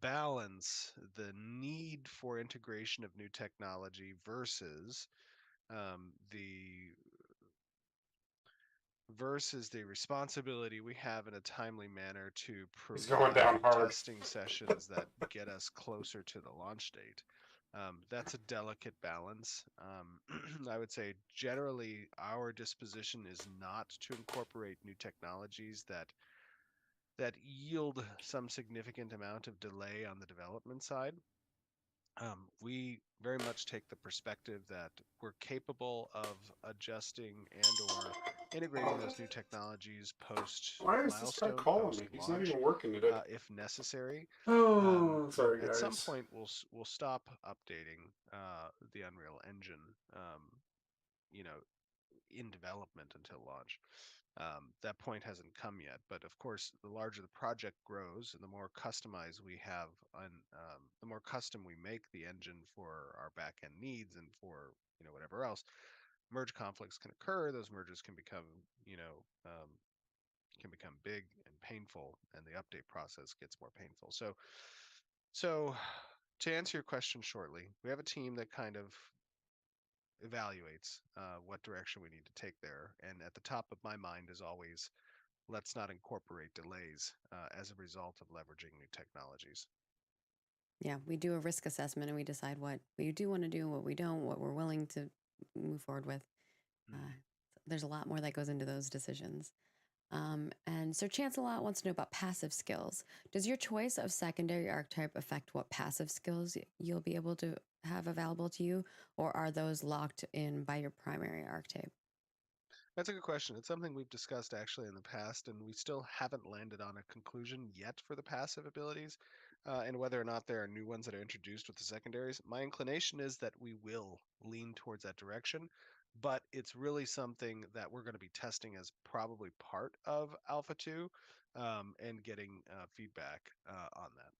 balance the need for integration of new technology versus the responsibility we have in a timely manner to He's going down provide hard. testing sessions that get us closer to the launch date. That's a delicate balance. I would say generally our disposition is not to incorporate new technologies that yield some significant amount of delay on the development side. We very much take the perspective that we're capable of adjusting and or integrating those new technologies post Why is this guy milestone, calling post me? He's not launch, even working today. if necessary. Oh, sorry guys. At some point, we'll stop updating the Unreal Engine, in development until launch. That point hasn't come yet, but of course, the larger the project grows and the more customized we have, and the more custom we make the engine for our backend needs and for whatever else, merge conflicts can occur. Those merges can become big and painful, and the update process gets more painful. So to answer your question shortly, we have a team that kind of evaluates what direction we need to take there. And at the top of my mind is always, let's not incorporate delays as a result of leveraging new technologies. Yeah, we do a risk assessment and we decide what we do want to do, what we don't, what we're willing to move forward with. There's a lot more that goes into those decisions. And Sir Chancelot wants to know about passive skills. Does your choice of secondary archetype affect what passive skills you'll be able to have available to you, or are those locked in by your primary archetype? That's a good question. It's something we've discussed actually in the past, and we still haven't landed on a conclusion yet for the passive abilities, and whether or not there are new ones that are introduced with the secondaries. My inclination is that we will lean towards that direction, but it's really something that we're going to be testing as probably part of Alpha 2 and getting feedback on that.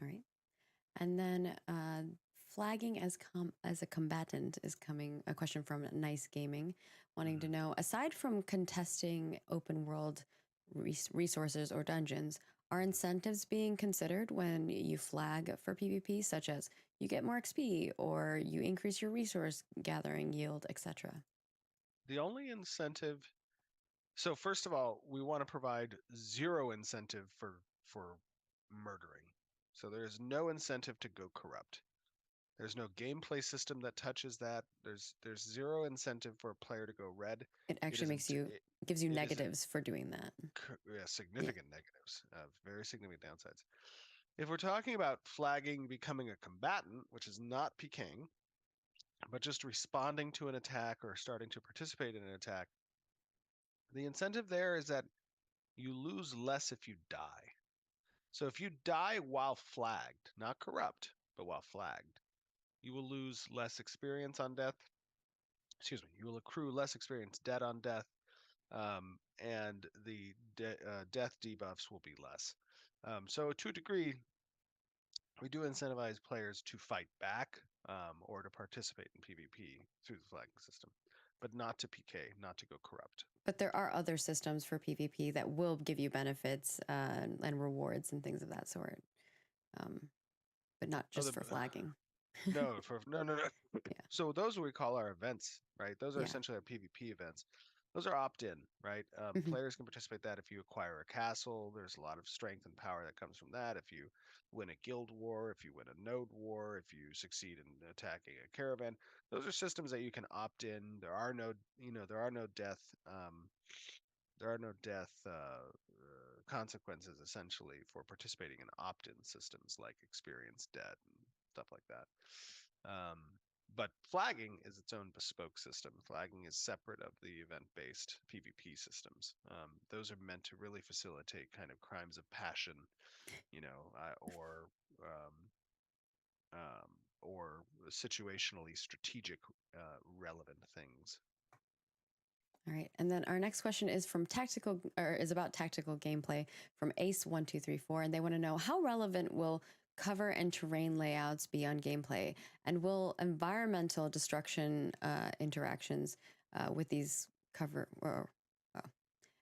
All right. And then flagging as a combatant is coming. A question from Nice Gaming, wanting to know, aside from contesting open world resources or dungeons, are incentives being considered when you flag for PvP, such as you get more XP or you increase your resource gathering yield, etc.? The only incentive. So first of all, we want to provide zero incentive for murdering. So there is no incentive to go corrupt. There's no gameplay system that touches that. There's zero incentive for a player to go red. It actually isn't- gives you it is negatives for doing that. significant negatives, very significant downsides. If we're talking about flagging becoming a combatant, which is not PKing, but just responding to an attack or starting to participate in an attack, the incentive there is that you lose less if you die. So if you die while flagged, not corrupt, but while flagged, you will lose less experience on death. Excuse me, you will accrue less experience dead on death, and the death debuffs will be less. So to a degree, we do incentivize players to fight back or to participate in PvP through the flagging system, but not to PK, not to go corrupt. But there are other systems for PvP that will give you benefits and rewards and things of that sort, but not just for flagging. No. Yeah. So those we call our events, right? Those are Yeah. essentially our PvP events. Those are opt-in, right? Players can participate in that if you acquire a castle. There's a lot of strength and power that comes from that. If you win a guild war, if you win a node war, if you succeed in attacking a caravan, those are systems that you can opt in. There are no death. There are no death consequences essentially for participating in opt-in systems like experience debt and stuff like that. But flagging is its own bespoke system. Flagging is separate of the event-based PvP systems. Those are meant to really facilitate kind of crimes of passion, or situationally strategic relevant things. All right, and then our next question is about tactical gameplay from Ace1234, and they want to know how relevant will cover and terrain layouts be on gameplay, and will environmental destruction interactions with these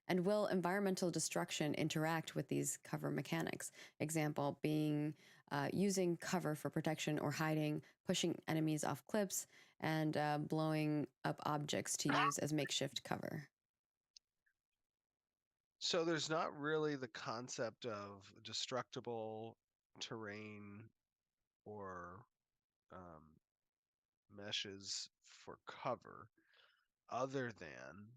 and will environmental destruction interact with these cover mechanics? Example being using cover for protection or hiding, pushing enemies off cliffs, and blowing up objects to use as makeshift cover. So there's not really the concept of destructible terrain or meshes for cover, other than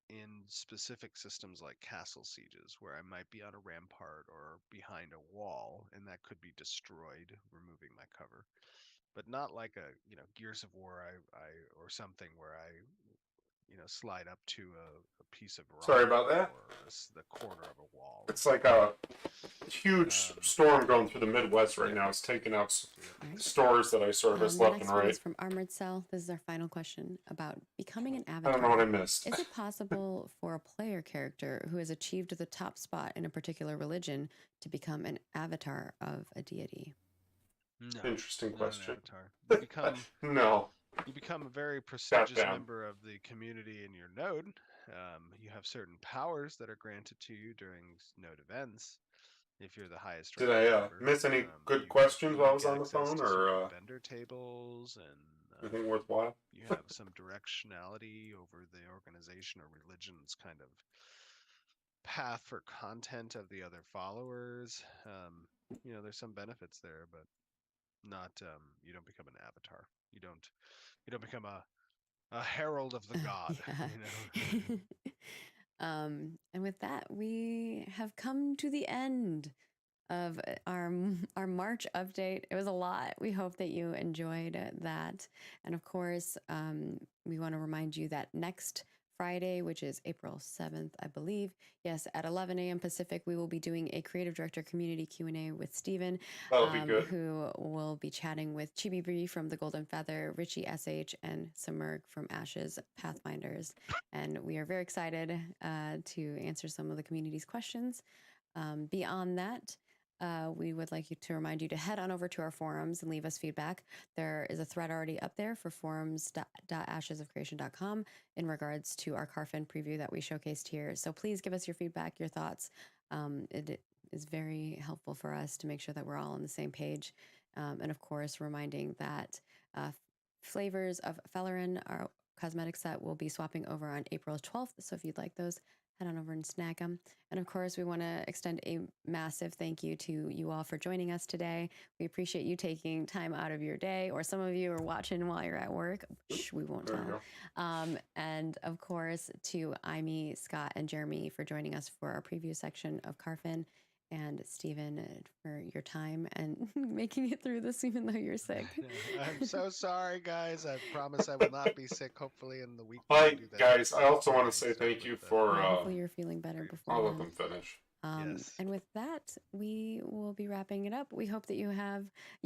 in specific systems like castle sieges, where I might be on a rampart or behind a wall, and that could be destroyed, removing my cover. But not like a Gears of War or something where I slide up to a piece of rock. Sorry about that. Or the corner of a wall. It's like a huge storm going through the Midwest right now. It's taking out stores that I service left and The next right. one is from Armored Cell. This is our final question about becoming an avatar. I don't know what I missed. Is it possible for a player character who has achieved the top spot in a particular religion to become an avatar of a deity? No, Interesting question. You become no. You become a very prestigious member of the community in your node. You have certain powers that are granted to you during node events. If you're the highest. Did I miss any good questions while I was on the phone, or vendor tables and anything worthwhile? You have some directionality over the organization or religion's kind of path for content of the other followers. There's some benefits there, but not. You don't become an avatar. You don't become a herald of the god. And with that, we have come to the end of our March update. It was a lot. We hope that you enjoyed that. And of course, we want to remind you that next Friday, which is April 7th, I believe. Yes, at 11 a.m. Pacific, we will be doing a Creative Director Community Q&A with Steven, who will be chatting with Chibi Bree from The Golden Feather, Richie SH, and Samurg from Ashes Pathfinders. And we are very excited to answer some of the community's questions. Beyond that, we would like to remind you to head on over to our forums and leave us feedback. There is a thread already up there for forums.ashesofcreation.com in regards to our Carfin preview that we showcased here. So please give us your feedback, your thoughts. It is very helpful for us to make sure that we're all on the same page. And of course, reminding that Flavors of Fellerin, our cosmetic set, will be swapping over on April 12th. So if you'd like those, head on over and snag them. And of course, we want to extend a massive thank you to you all for joining us today. We appreciate you taking time out of your day, or some of you are watching while you're at work. Shh, we won't tell. And of course, to Amy, Scott, and Jeremy for joining us for our preview section of Carfin. And Stephen, for your time and making it through this, even though you're sick. I'm so sorry, guys. I promise I will not be sick. Hopefully, in the week. Hi, guys. I also want to say thank you for. Hopefully, you're feeling better before. I'll let them finish. Yes. And with that, we will be wrapping it up. We hope that you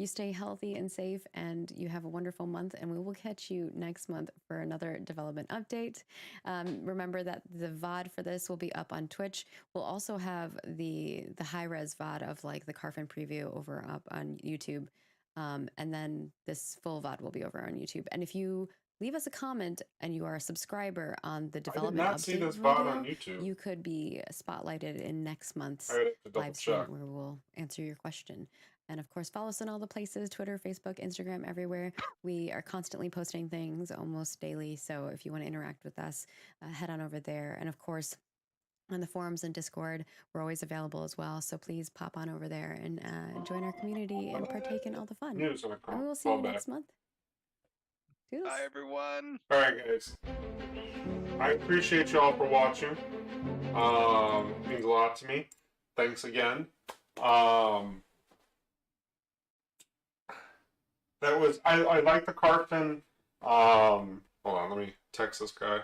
stay healthy and safe, and you have a wonderful month. And we will catch you next month for another development update. Remember that the VOD for this will be up on Twitch. We'll also have the high res VOD of like the Carfin preview over up on YouTube, and then this full VOD will be over on YouTube. And if you leave us a comment and you are a subscriber on the development I did not see this VOD on YouTube. You could be spotlighted in next month's live stream where we'll answer your question. And of course, follow us on all the places, Twitter, Facebook, Instagram, everywhere. We are constantly posting things almost daily. So if you want to interact with us, head on over there. And of course, on the forums and Discord, we're always available as well. So please pop on over there and join our community and partake in all the fun. And we will see you next month. Toodles. Bye, everyone. All right, guys. I appreciate y'all for watching. It means a lot to me. Thanks again. That was I like the Carfin. Hold on, let me text this guy.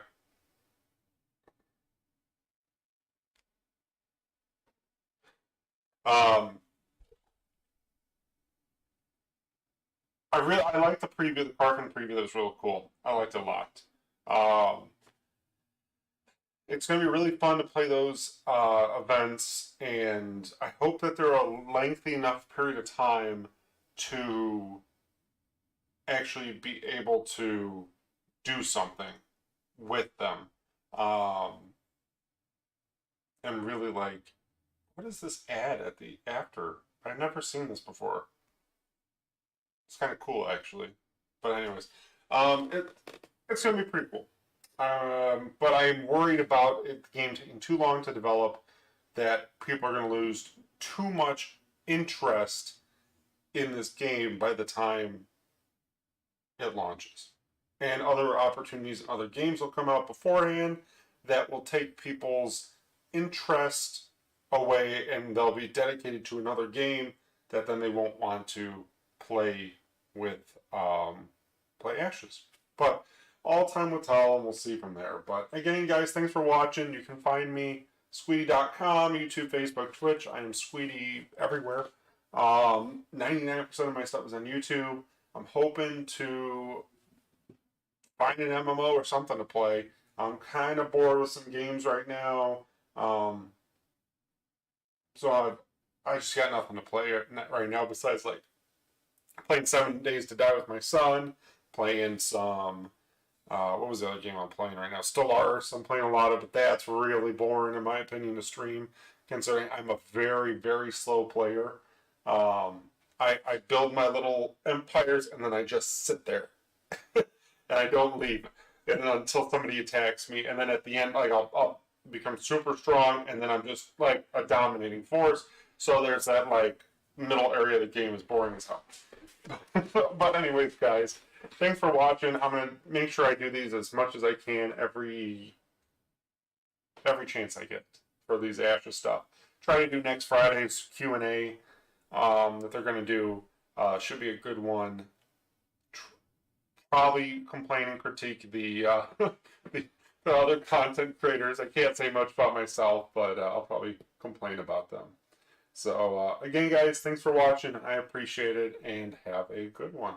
I like the preview, the Carfin preview. That was really cool. I liked it a lot. It's going to be really fun to play those events, and I hope that they're a lengthy enough period of time to actually be able to do something with them. And really, like, what is this ad at the after? I've never seen this before. It's kind of cool, actually. But anyways, it's going to be pretty cool. But I'm worried about the game taking too long to develop, that people are going to lose too much interest in this game by the time it launches. And other opportunities and other games will come out beforehand that will take people's interest away, and they'll be dedicated to another game that then they won't want to play with play Ashes. But all time will tell, and we'll see from there. But again, guys, thanks for watching. You can find me squeetee.com, YouTube, Facebook, Twitch. I am Squeetee everywhere. 99% of my stuff is on YouTube. I'm hoping to find an MMO or something to play. I'm kind of bored with some games right now. So I just got nothing to play right now besides like playing 7 Days to Die with my son, playing some, what was the other game I'm playing right now? Stellaris. I'm playing a lot of it. That's really boring, in my opinion, to stream, considering I'm a very, very slow player. I build my little empires, and then I just sit there. And I don't leave. And then until somebody attacks me, and then at the end, like, I'll become super strong, and then I'm just, like, a dominating force. So there's that, like, middle area of the game is boring as hell. But anyways, guys, thanks for watching. I'm going to make sure I do these as much as I can every chance I get for these Ashes stuff. Try to do next Friday's Q&A that they're going to do. Should be a good one. Probably complain and critique the other content creators. I can't say much about myself, but I'll probably complain about them. So, again, guys, thanks for watching. I appreciate it, and have a good one.